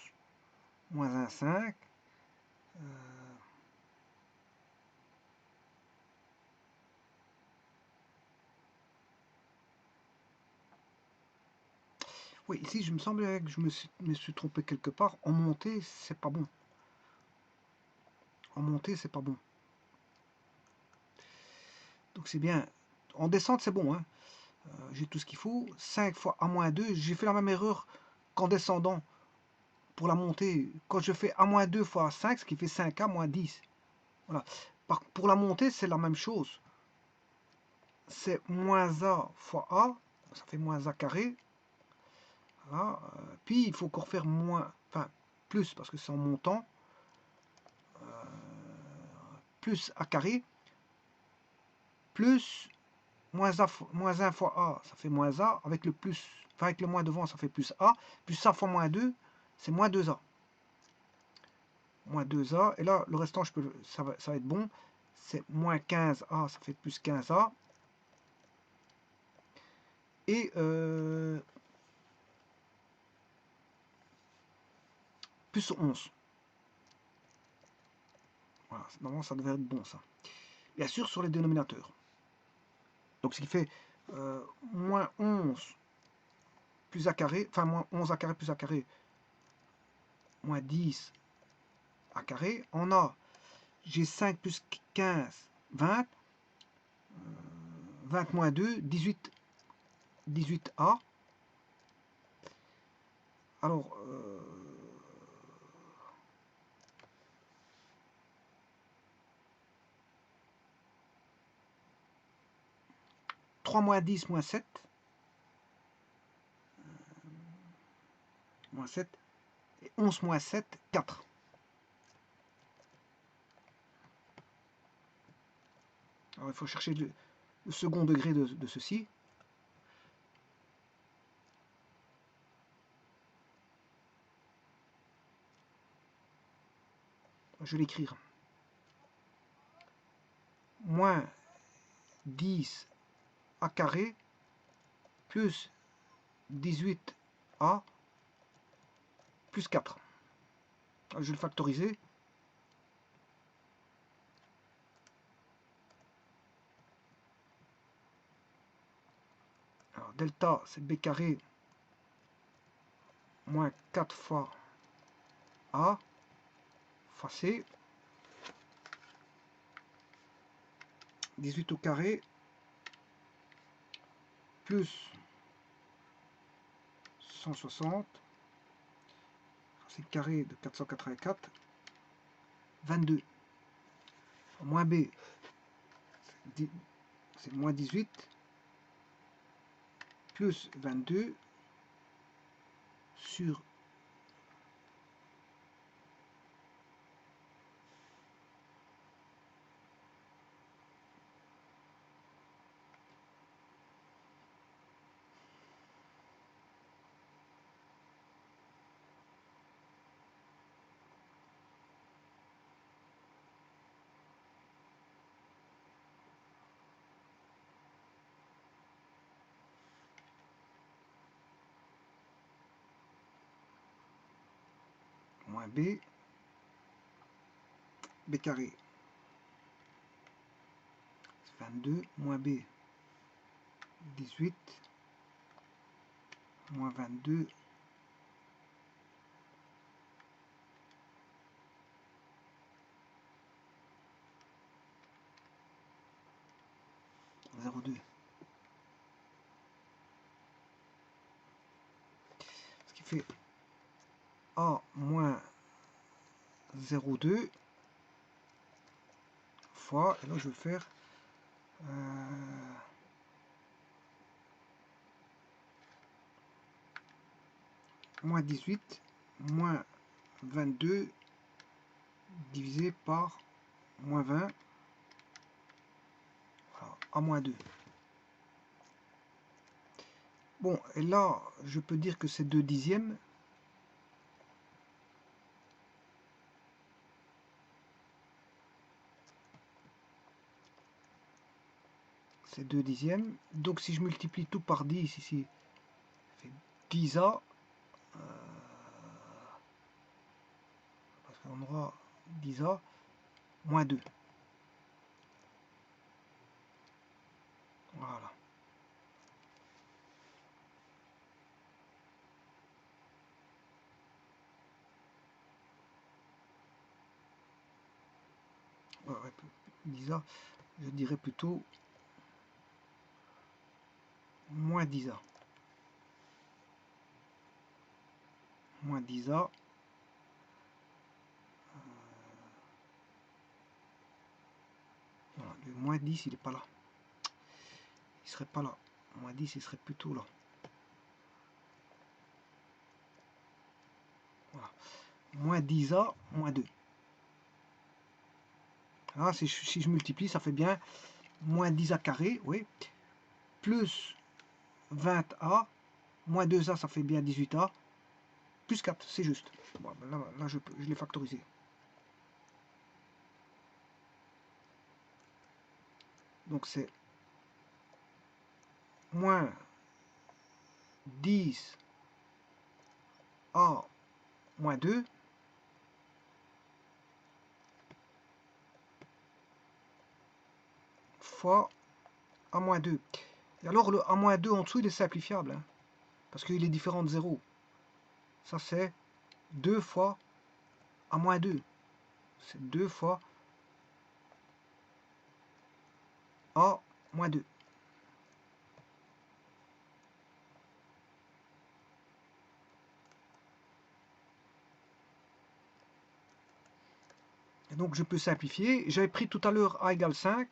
Speaker 1: moins 1, 5. Oui, ici, je me semblait que je me suis trompé quelque part. En montée, c'est pas bon. En montée, c'est pas bon. Donc c'est bien. En descente, c'est bon. Hein. J'ai tout ce qu'il faut. 5 fois A-2. J'ai fait la même erreur qu'en descendant. Pour la montée, quand je fais A-2 fois 5, ce qui fait 5A moins 10. Voilà. Pour la montée, c'est la même chose. C'est moins A fois A. Ça fait moins A carré. Voilà. Puis, il faut encore faire moins... Enfin, plus, parce que c'est en montant. Plus A carré. Plus moins 1 fois A, ça fait moins A. Avec le plus, enfin avec le moins devant, ça fait plus A. Plus A fois moins 2, c'est moins 2A. Moins 2A. Et là, le restant, ça va être bon. C'est moins 15A, ça fait plus 15A. Et plus 11. Voilà, normalement, ça devrait être bon, ça. Bien sûr, sur les dénominateurs. Donc, ce qui fait moins 11 plus A carré, enfin, moins 11 A carré plus A carré, moins 10 A carré. On a, j'ai 5 plus 15, 20. 20 moins 2, 18, 18A. Alors, 3 moins 10 moins 7. Moins 7. Et 11 moins 7, 4. Alors, il faut chercher le second degré de ceci. Je vais l'écrire. Moins 10 A carré plus 18A plus 4. Alors, je vais le factoriser. Alors, delta, c'est B carré moins 4 fois A fois C. 18 au carré plus 160. C'est le carré de 484. 22. Moins B, c'est moins 18. Plus 22 sur moins B, B carré. 22 moins B, 18, moins 22, « 0,2. Ce qui fait A moins 0,2 fois, et là je vais faire moins 18 moins 22 divisé par moins 20, voilà, A moins 2. Bon, et là, je peux dire que c'est 2 dixièmes. c'est 2 dixièmes. Donc si je multiplie tout par 10 ici, ça fait 10A. Parce qu'on aura 10A moins 2. Voilà. Ouais, 10A, je dirais plutôt moins 10A. Moins 10A. Voilà, le moins 10, il n'est pas là. Il serait pas là. Moins 10, il serait plutôt là. Voilà. Moins 10A, moins 2. Ah, si je multiplie, ça fait bien moins 10A carré, oui, plus 20A, moins 2A, ça fait bien 18A, plus 4, c'est juste. Bon, ben là je l'ai factorisé. Donc c'est moins 10A moins 2 fois A moins 2. Et alors le A moins 2 en dessous, il est simplifiable, hein, parce qu'il est différent de 0. Ça c'est 2 fois A moins 2. C'est 2 fois A moins 2. Et donc je peux simplifier. J'avais pris tout à l'heure A égale 5.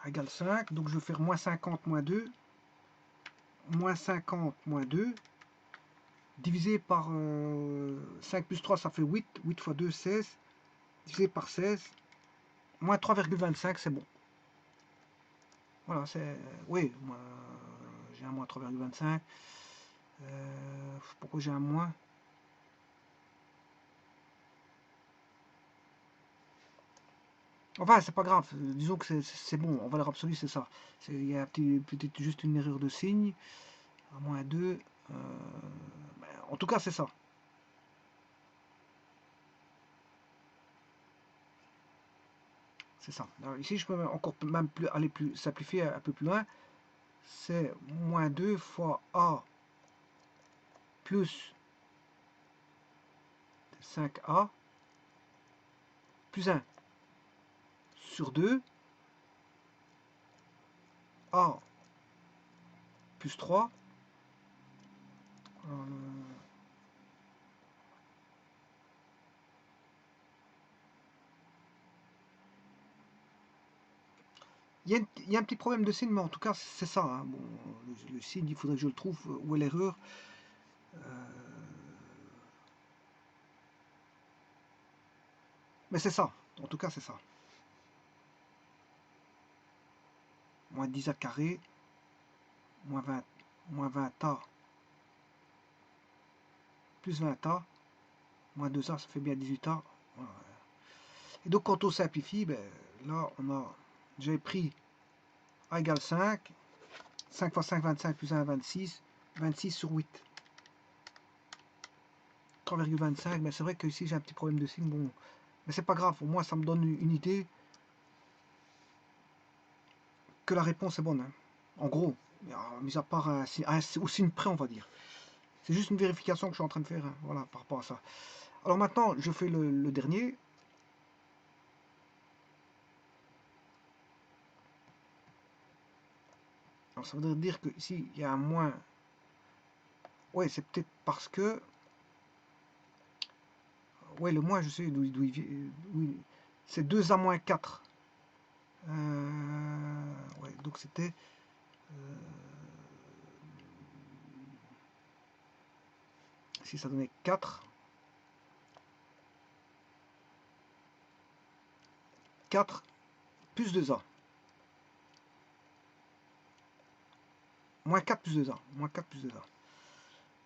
Speaker 1: A égale 5. Donc je vais faire moins 50 moins 2. Moins 50 moins 2. Divisé par 5 plus 3, ça fait 8. 8 fois 2, 16. Divisé par 16. Moins 3,25, c'est bon. Voilà, c'est... oui, j'ai un moins 3,25. Pourquoi j'ai un moins? Enfin, c'est pas grave. Disons que c'est bon. En valeur absolue, c'est ça. Il y a peut-être juste une erreur de signe. À moins 2. En tout cas, c'est ça. C'est ça. Alors, ici, je peux encore même aller plus simplifier un peu plus loin. C'est moins 2 fois A plus 5A plus 1 sur 2 A plus 3 il y a un petit problème de signe, mais en tout cas, c'est ça. Hein. Bon, le signe, il faudrait que je le trouve. Où est l'erreur? Mais c'est ça. En tout cas, c'est ça. Moins 10A carré, moins 20A, plus 20A, moins 2A, ça fait bien 18A. Voilà. Et donc, quand on simplifie, ben, là, j'avais pris A égale 5. 5 fois 5, 25, plus 1, 26. 26 sur 8. 3,25. Mais c'est vrai que ici, j'ai un petit problème de signe. Bon, mais c'est pas grave. Au moins, ça me donne une idée que la réponse est bonne. Hein. En gros, mis à part au signe près, on va dire. C'est juste une vérification que je suis en train de faire. Hein, voilà, par rapport à ça. Alors maintenant, je fais le dernier. Alors ça voudrait dire que ici, il y a un moins. Ouais, c'est peut-être parce que... Ouais, le moins, je sais d'où il vient. C'est 2A moins 4. Ouais, donc c'était... si ça donnait 4. 4 plus 2A. Moins 4 plus 2A. Moins 4 plus 2A.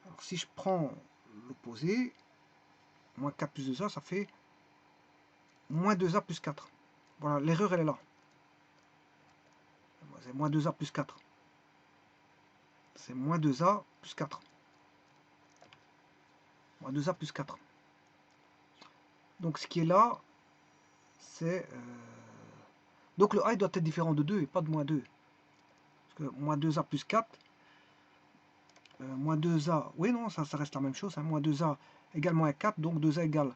Speaker 1: Alors si je prends l'opposé, moins 4 plus 2A, ça fait moins 2A plus 4. Voilà, l'erreur elle est là. c'est moins 2A plus 4. C'est moins 2A plus 4. Moins 2A plus 4. Donc ce qui est là, c'est... Donc le A il doit être différent de 2 et pas de moins 2. Parce que moins 2A plus 4, moins 2A, oui non, ça reste la même chose. Hein. Moins 2A égale moins 4, donc 2A égale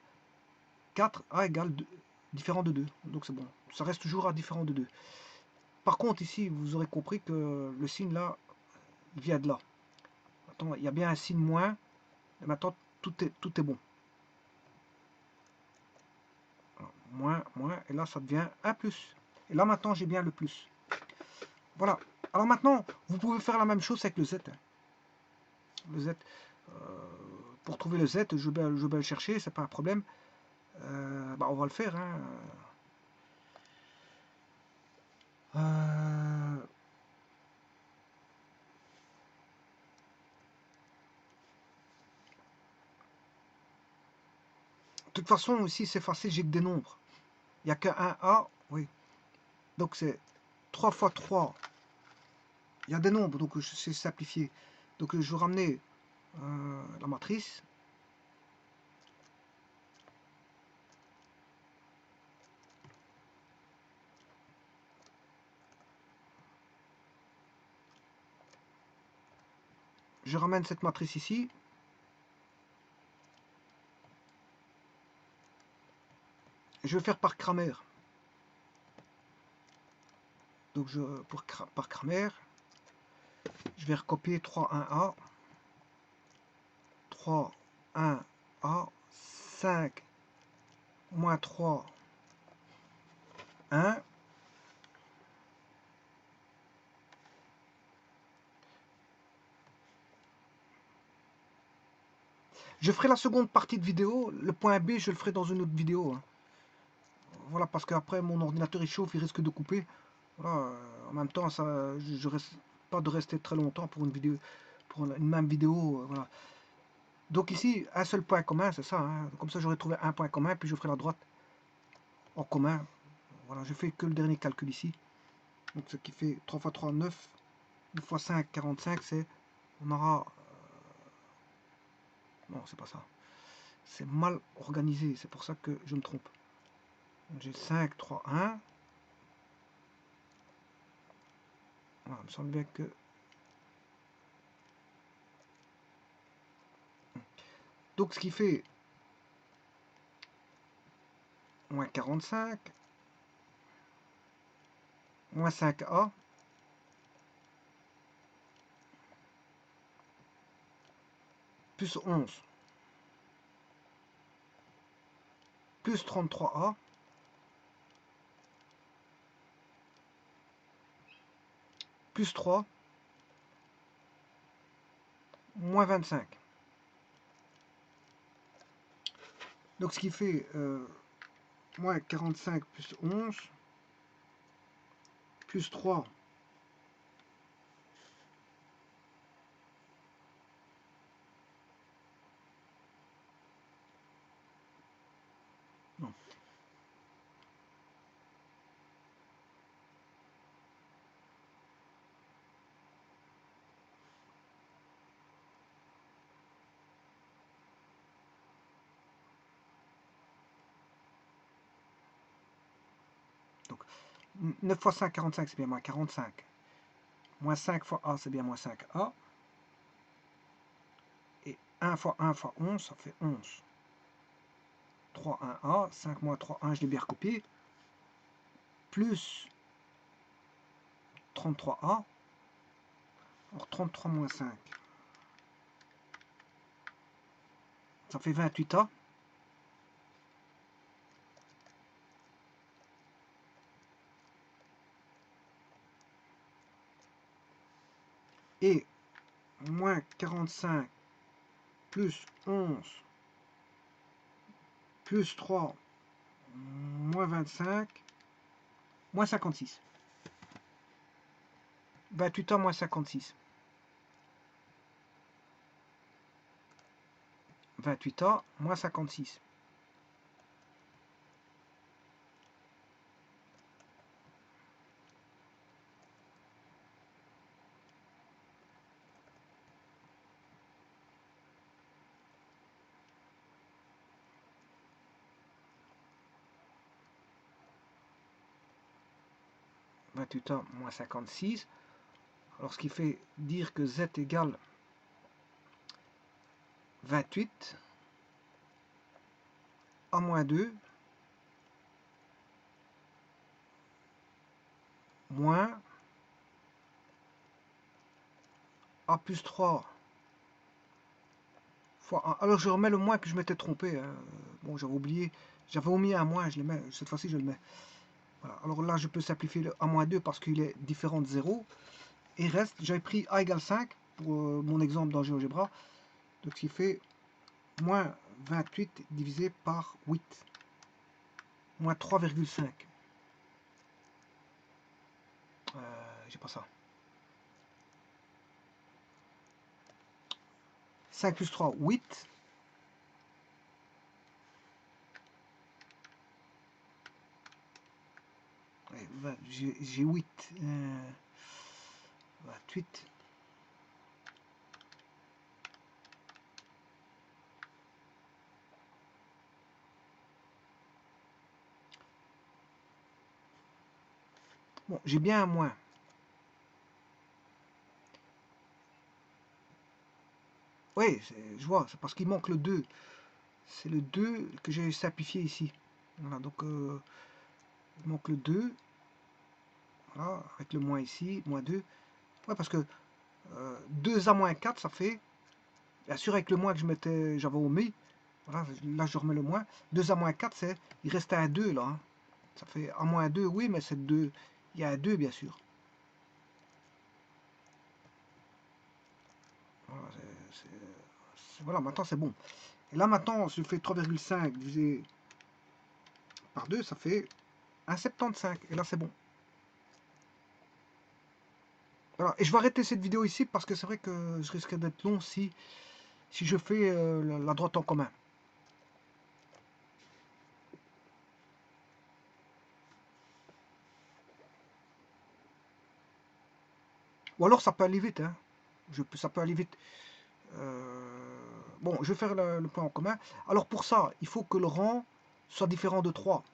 Speaker 1: 4, A égale 2, différent de 2. Donc c'est bon, ça reste toujours A différent de 2. Par contre ici, vous aurez compris que le signe là, il vient de là. Maintenant, il y a bien un signe moins, et maintenant tout est bon. Alors, moins, et là ça devient un plus. Et là maintenant j'ai bien le plus. Voilà. Alors maintenant, vous pouvez faire la même chose avec le Z. Le Z. Pour trouver le Z, je vais le chercher, c'est pas un problème. Bah, on va le faire. Hein. De toute façon, ici c'est facile, j'ai que des nombres. Il n'y a qu'un A, oui. Donc c'est 3 fois 3. Il y a des nombres, donc c'est simplifié. Donc je vais ramener la matrice. Je ramène cette matrice ici. Je vais faire par Cramer. Donc par Cramer, je vais recopier 3, 1A. 3, 1A, 5, moins 3, 1. Je ferai la seconde partie de vidéo. Le point B, je le ferai dans une autre vidéo. Hein. Voilà, parce qu'après, mon ordinateur il chauffe, il risque de couper. Voilà, en même temps, ça, je risque pas de rester très longtemps pour une vidéo, pour une même vidéo. Voilà. Donc ici, un seul point commun, c'est ça. Hein. Comme ça, j'aurais trouvé un point commun, puis je ferai la droite en commun. Voilà, je fais que le dernier calcul ici. Donc ce qui fait 3 fois 3, 9. 1 fois 5, 45, c'est... On aura... non, c'est pas ça. C'est mal organisé, c'est pour ça que je me trompe. J'ai 5, 3, 1. Voilà, il me semble bien que... Donc ce qui fait moins 45, moins 5A, plus 11, plus 33A, plus 3, moins 25. Donc ce qui fait moins 45 plus 11, plus 3, non. Donc 9 fois 5, 45, c'est bien moins 45. Moins 5 fois A, c'est bien moins 5A. Et 1 fois 1 fois 11, ça fait 11. 3, 1A, 5 moins 3, 1, je l'ai bien recopié. Plus 33A. Alors 33 moins 5. Ça fait 28A. Et moins 45 plus 11 plus 3 moins 25 moins 56. 28A moins 56. 28A moins 56. 28A moins 56. Alors ce qui fait dire que Z égale 28 A moins 2 moins A plus 3 fois 1. Alors je remets le moins que je m'étais trompé. Hein. Bon, j'avais oublié. J'avais omis un moins, je le mets. Cette fois-ci, je le mets. Voilà. Alors là, je peux simplifier le A moins 2 parce qu'il est différent de 0. Et reste, j'avais pris A égale 5 pour mon exemple dans GeoGebra. Donc ce qui fait moins 28 divisé par 8. Moins 3,5. J'ai pas ça. 5 plus 3, 8. J'ai 8. 28. Bon, j'ai bien un moins. Oui, je vois, c'est parce qu'il manque le 2. C'est le 2 que j'ai simplifié ici. Voilà, donc il manque le 2. Voilà, avec le moins ici, moins 2. Ouais, parce que 2A moins 4, ça fait, bien sûr avec le moins que j'avais omis, voilà, là je remets le moins. 2A moins 4, c'est, il reste un 2 là. Hein. Ça fait A moins 2, oui, mais c'est 2. Il y a un 2 bien sûr. Voilà, voilà, maintenant c'est bon. Et là maintenant, si je fais 3,5 divisé par 2, ça fait 1,75. Et là c'est bon. Voilà. Et je vais arrêter cette vidéo ici parce que c'est vrai que je risquerais d'être long si je fais la droite en commun. Ou alors ça peut aller vite. Hein. Ça peut aller vite. Bon, je vais faire le point en commun. Alors pour ça, il faut que le rang soit différent de 3.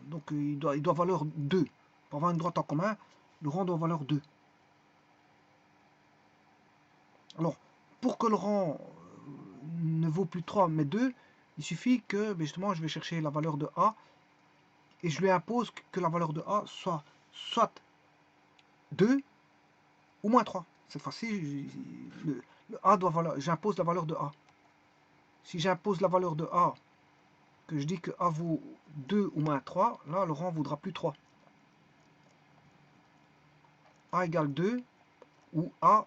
Speaker 1: Donc il doit valoir 2. Pour avoir une droite en commun, le rang doit valoir 2. Alors, pour que le rang ne vaut plus 3 mais 2, il suffit que, justement, je vais chercher la valeur de A et je lui impose que la valeur de A soit 2 ou moins 3. Cette fois-ci, le A doit valoir, j'impose la valeur de A. Si j'impose la valeur de A, que je dis que A vaut 2 ou moins 3, là, le rang vaudra plus 3. A égale 2 ou A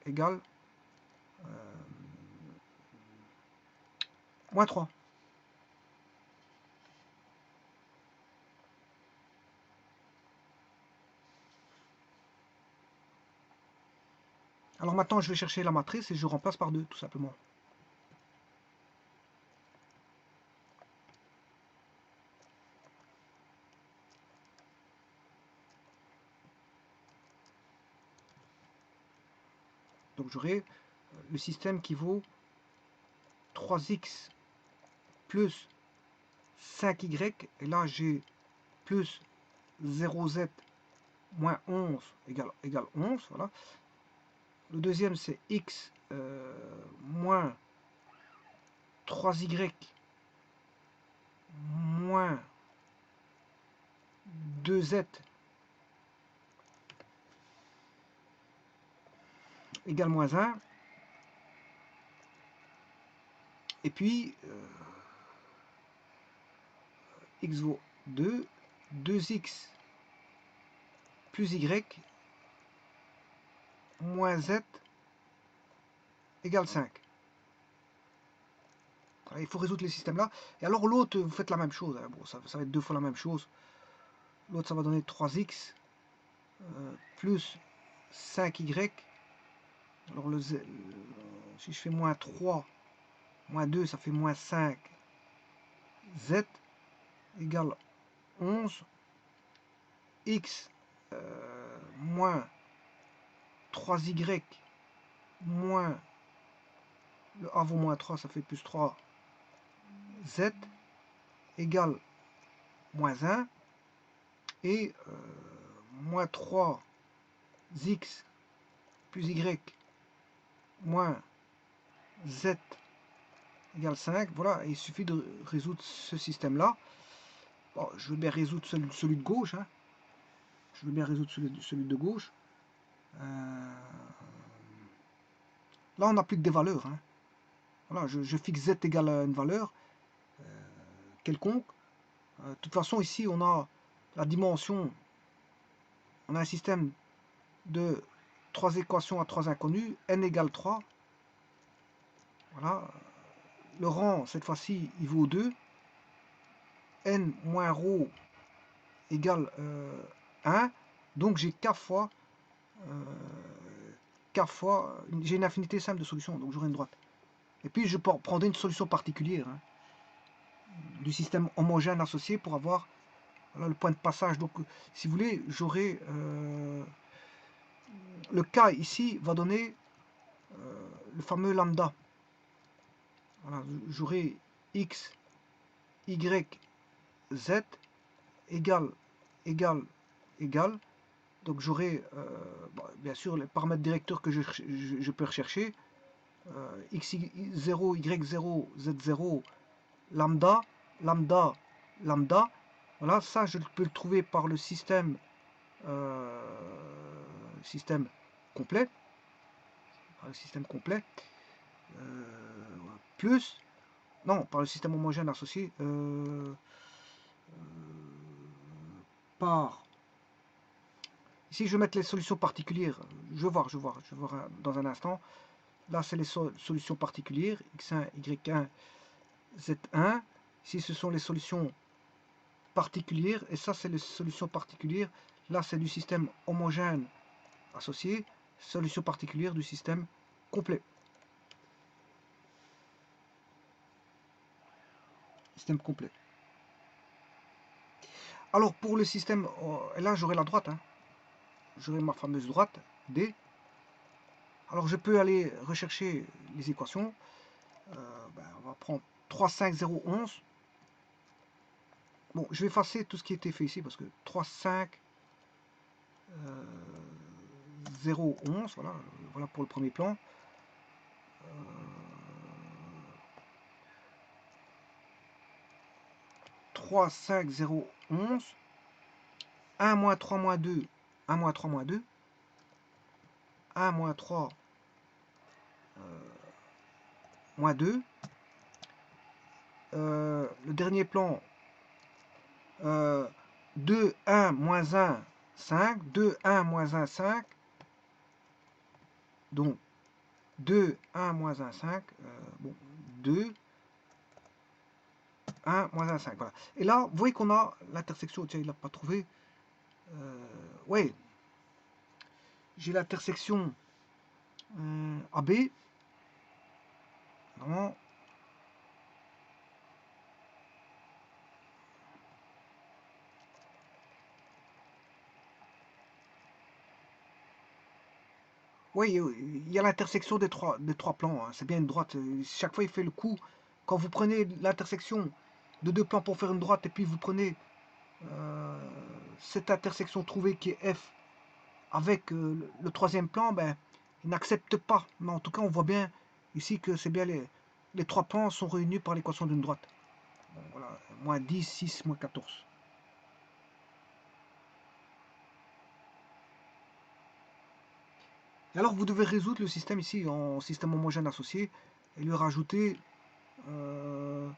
Speaker 1: égale moins 3. Alors maintenant, je vais chercher la matrice et je remplace par 2, tout simplement. Donc j'aurai le système qui vaut 3x plus 5y, et là j'ai plus 0z moins 11 égale 11, voilà. Le deuxième c'est x moins 3y moins 2z égale moins 1. Et puis x vaut 2, 2x plus y moins z égale 5. Il faut résoudre les systèmes là. Et alors l'autre, vous faites la même chose. Bon, ça va être 2 fois la même chose. L'autre, ça va donner 3x plus 5y. Alors si je fais moins 3, moins 2, ça fait moins 5. Z égale 11. X moins 3y moins le A vaut moins 3, ça fait plus 3. Z égale moins 1. Et moins 3x plus y moins z égale 5. Voilà, il suffit de résoudre ce système-là. Bon, je vais bien résoudre celui de gauche. Hein. Je vais bien résoudre celui de gauche. Là, on n'a plus que des valeurs. Hein. Voilà, je fixe z égale à une valeur quelconque. De toute façon, ici, on a la dimension. On a un système de 3 équations à 3 inconnues. N égale 3. Voilà. Le rang, cette fois-ci, il vaut 2. N moins ρ égale 1. Donc, j'ai k fois j'ai une infinité simple de solutions, donc j'aurai une droite. Et puis je prendrai une solution particulière hein, du système homogène associé pour avoir voilà, le point de passage. Donc si vous voulez, j'aurai le k ici va donner le fameux lambda. Voilà, j'aurai x, y, z égale. Donc j'aurai bien sûr les paramètres directeurs que je peux rechercher. x0, y0, z0, lambda, lambda, lambda. Voilà, ça je peux le trouver par le système complet. Par le système complet. Plus, non, par le système homogène associé. Par ici je vais mettre les solutions particulières. Je vais voir dans un instant. Là, c'est les solutions particulières, x1, y1, z1. Ici, ce sont les solutions particulières. Et ça, c'est les solutions particulières. Là, c'est du système homogène associé. Solution particulière du système complet. Système complet. Alors, pour le système... et là, j'aurai la droite. Hein. J'aurai ma fameuse droite, D. Alors, je peux aller rechercher les équations. On va prendre 3, 5, 0, 11. Bon, je vais effacer tout ce qui a été fait ici parce que 3, 5, 0, 11, voilà pour le premier plan. 3, 5, 0, 11. 1, moins 3, moins 2. 1, moins 3, moins 2. 1, moins 3, moins 2. Le dernier plan, 2, 1, moins 1, 5. 2, 1, moins 1, 5. Donc, 2, 1, moins 1, 5. Bon, 2, 1, moins 1, 5. Voilà. Et là, vous voyez qu'on a l'intersection. Tiens, il ne l'a pas trouvé. Oui. J'ai l'intersection AB. Non. Oui, il y a l'intersection des trois plans. Hein. C'est bien une droite. Chaque fois, il fait le coup. Quand vous prenez l'intersection de deux plans pour faire une droite, et puis vous prenez cette intersection trouvée qui est F avec le troisième plan, ben, il n'accepte pas. Mais en tout cas, on voit bien ici que c'est bien les trois plans sont réunis par l'équation d'une droite. Bon, voilà, moins 10, 6, moins 14. Et alors, vous devez résoudre le système ici en système homogène associé et lui rajouter une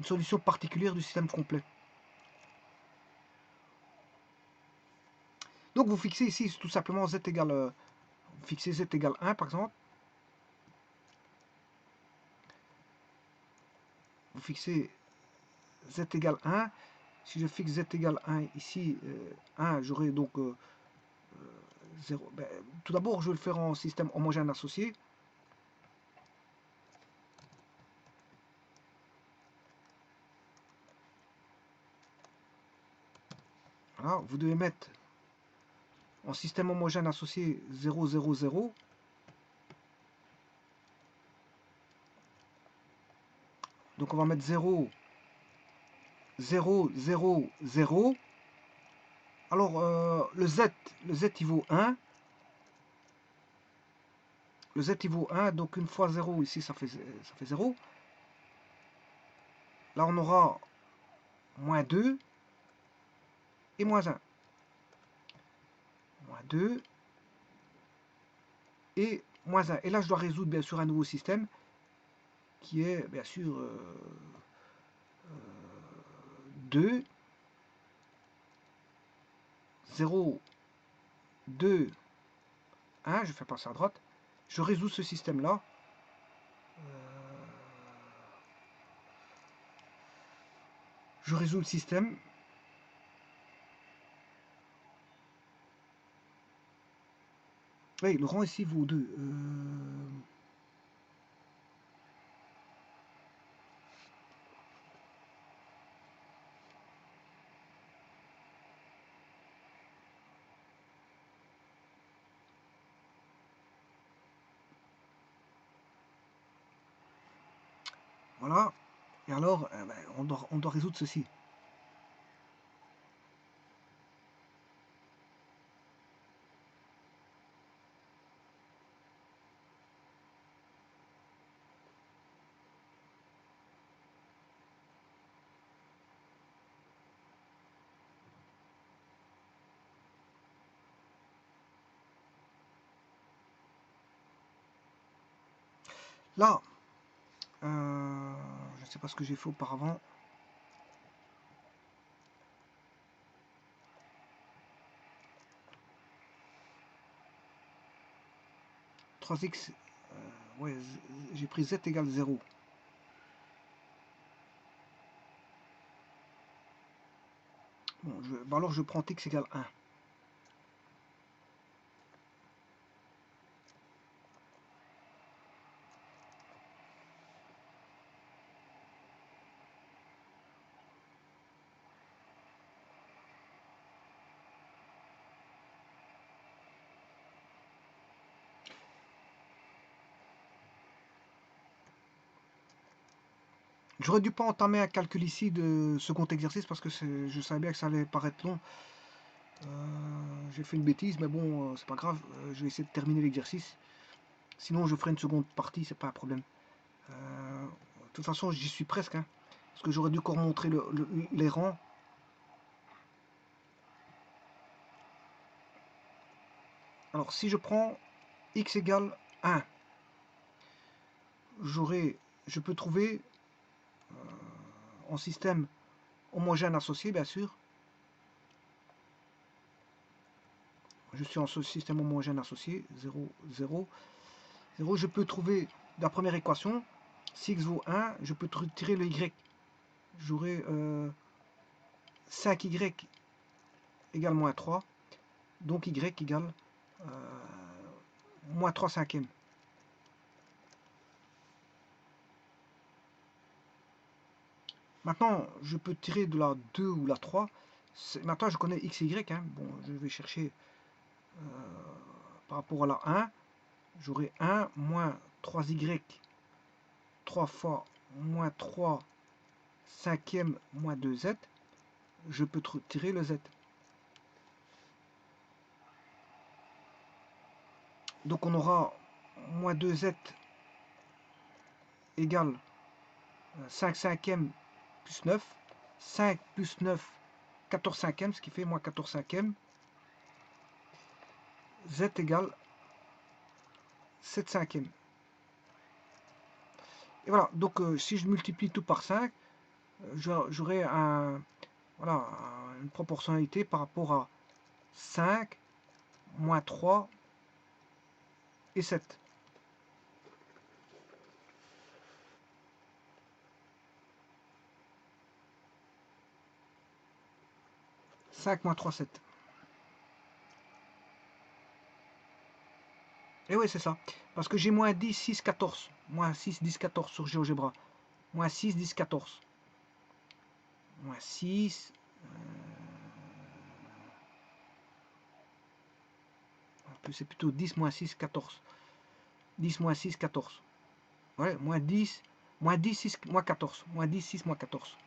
Speaker 1: solution particulière du système complet. Donc vous fixez ici tout simplement z égale, vous fixez z égale 1 par exemple. Vous fixez z égale 1. Si je fixe z égale 1 ici, 1, j'aurai donc 0. Ben, tout d'abord, je vais le faire en système homogène associé. Voilà, vous devez mettre en système homogène associé 0, 0, 0. Donc on va mettre 0, 0, 0, 0. Alors, le Z il vaut 1. Le Z il vaut 1, donc une fois 0 ici, ça fait 0. Là, on aura moins 2 et moins 1. Moins 2 et moins 1. Et là, je dois résoudre bien sûr un nouveau système qui est bien sûr 2, 0, 2, 1. Je fais passer à droite. Je résous ce système-là. Je résous le système. Oui, le rang ici vaut 2. Voilà. Et alors, ben, on doit résoudre ceci. Là, je ne sais pas ce que j'ai fait auparavant. X, ouais, j'ai pris z égale 0. Bon, bah alors je prends x égale 1. J'aurais dû pas entamer un calcul ici de second exercice parce que je savais bien que ça allait paraître long. J'ai fait une bêtise, mais bon, c'est pas grave. Je vais essayer de terminer l'exercice. Sinon, je ferai une seconde partie, c'est pas un problème. De toute façon, j'y suis presque. Hein, parce que j'aurais dû encore montrer les rangs. Alors, si je prends x égale 1, je peux trouver en système homogène associé, bien sûr. Je suis en système homogène associé, 0, 0. 0, je peux trouver la première équation, si x vaut 1, je peux tirer le y. J'aurai 5y égale moins 3, donc y égale moins 3 cinquièmes. Maintenant, je peux tirer de la 2 ou la 3. Maintenant, je connais x et y. Hein. Bon, je vais chercher par rapport à la 1. J'aurai 1 moins 3y, 3 fois moins 3 cinquième moins 2z. Je peux tirer le z. Donc on aura moins 2z égale 5 cinquièmes plus 9. 5 plus 9, 14 cinquièmes, ce qui fait moins 14 cinquièmes. Z égale 7 cinquièmes. Et voilà, donc si je multiplie tout par 5, j'aurai voilà, une proportionnalité par rapport à 5, moins 3 et 7. « 5 moins 3, 7. » Et oui, c'est ça. Parce que j'ai moins 10, 6, 14. Moins 6, 10, 14 sur GeoGebra. Moins 6, 10, 14. Moins 6. C'est plutôt 10, moins 6, 14. 10, moins 6, 14. Ouais, moins 10, 6, moins 14. Moins 10, 6, moins 14.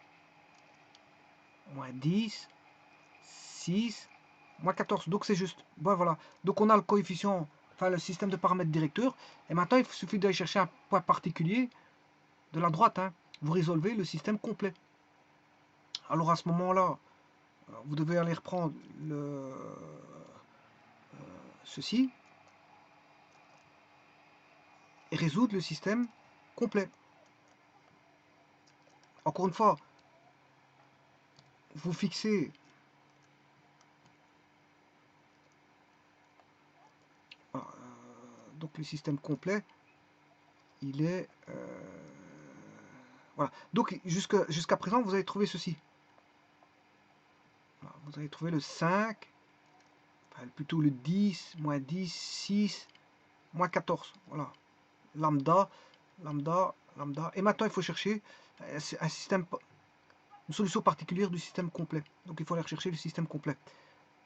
Speaker 1: Moins 10, 6, moins 14, donc c'est juste. Bon, voilà. Donc on a le coefficient, enfin le système de paramètres directeur. Et maintenant, il suffit d'aller chercher un point particulier de la droite. Hein. Vous résolvez le système complet. Alors à ce moment-là, vous devez aller reprendre ceci et résoudre le système complet. Encore une fois, vous fixez donc le système complet, il est voilà. Donc jusqu'à présent, vous avez trouvé ceci. Voilà, vous avez trouvé le 5, enfin, plutôt le 10, moins 10, 6, moins 14. Voilà. Lambda, lambda, lambda. Et maintenant, il faut chercher un système, une solution particulière du système complet. Donc il faut aller rechercher le système complet.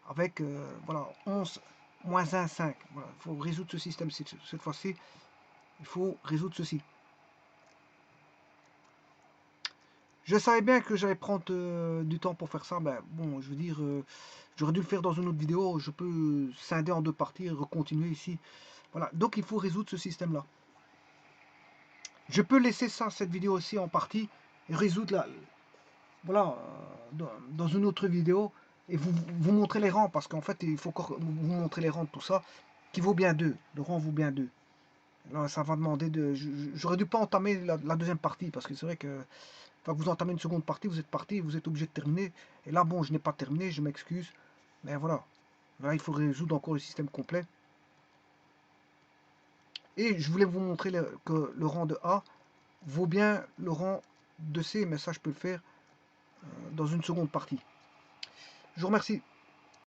Speaker 1: Avec voilà, 11, moins 1, 5. Voilà. Il faut résoudre ce système cette fois-ci. Il faut résoudre ceci. Je savais bien que j'allais prendre du temps pour faire ça. Ben, bon, je veux dire, j'aurais dû le faire dans une autre vidéo. Je peux scinder en deux parties et recontinuer ici. Voilà, donc il faut résoudre ce système-là. Je peux laisser ça, cette vidéo aussi en partie, et résoudre voilà, dans une autre vidéo, et vous montrer les rangs, parce qu'en fait, il faut vous montrer les rangs de tout ça, qui vaut bien 2. Le rang vaut bien 2. Alors, ça va demander de... J'aurais dû pas entamer la deuxième partie, parce que c'est vrai que quand vous entamez une seconde partie, vous êtes parti, vous êtes obligé de terminer. Et là, bon, je n'ai pas terminé, je m'excuse. Mais voilà. Là, il faut résoudre encore le système complet. Et je voulais vous montrer que le rang de A vaut bien le rang de C, mais ça, je peux le faire dans une seconde partie. Je vous remercie.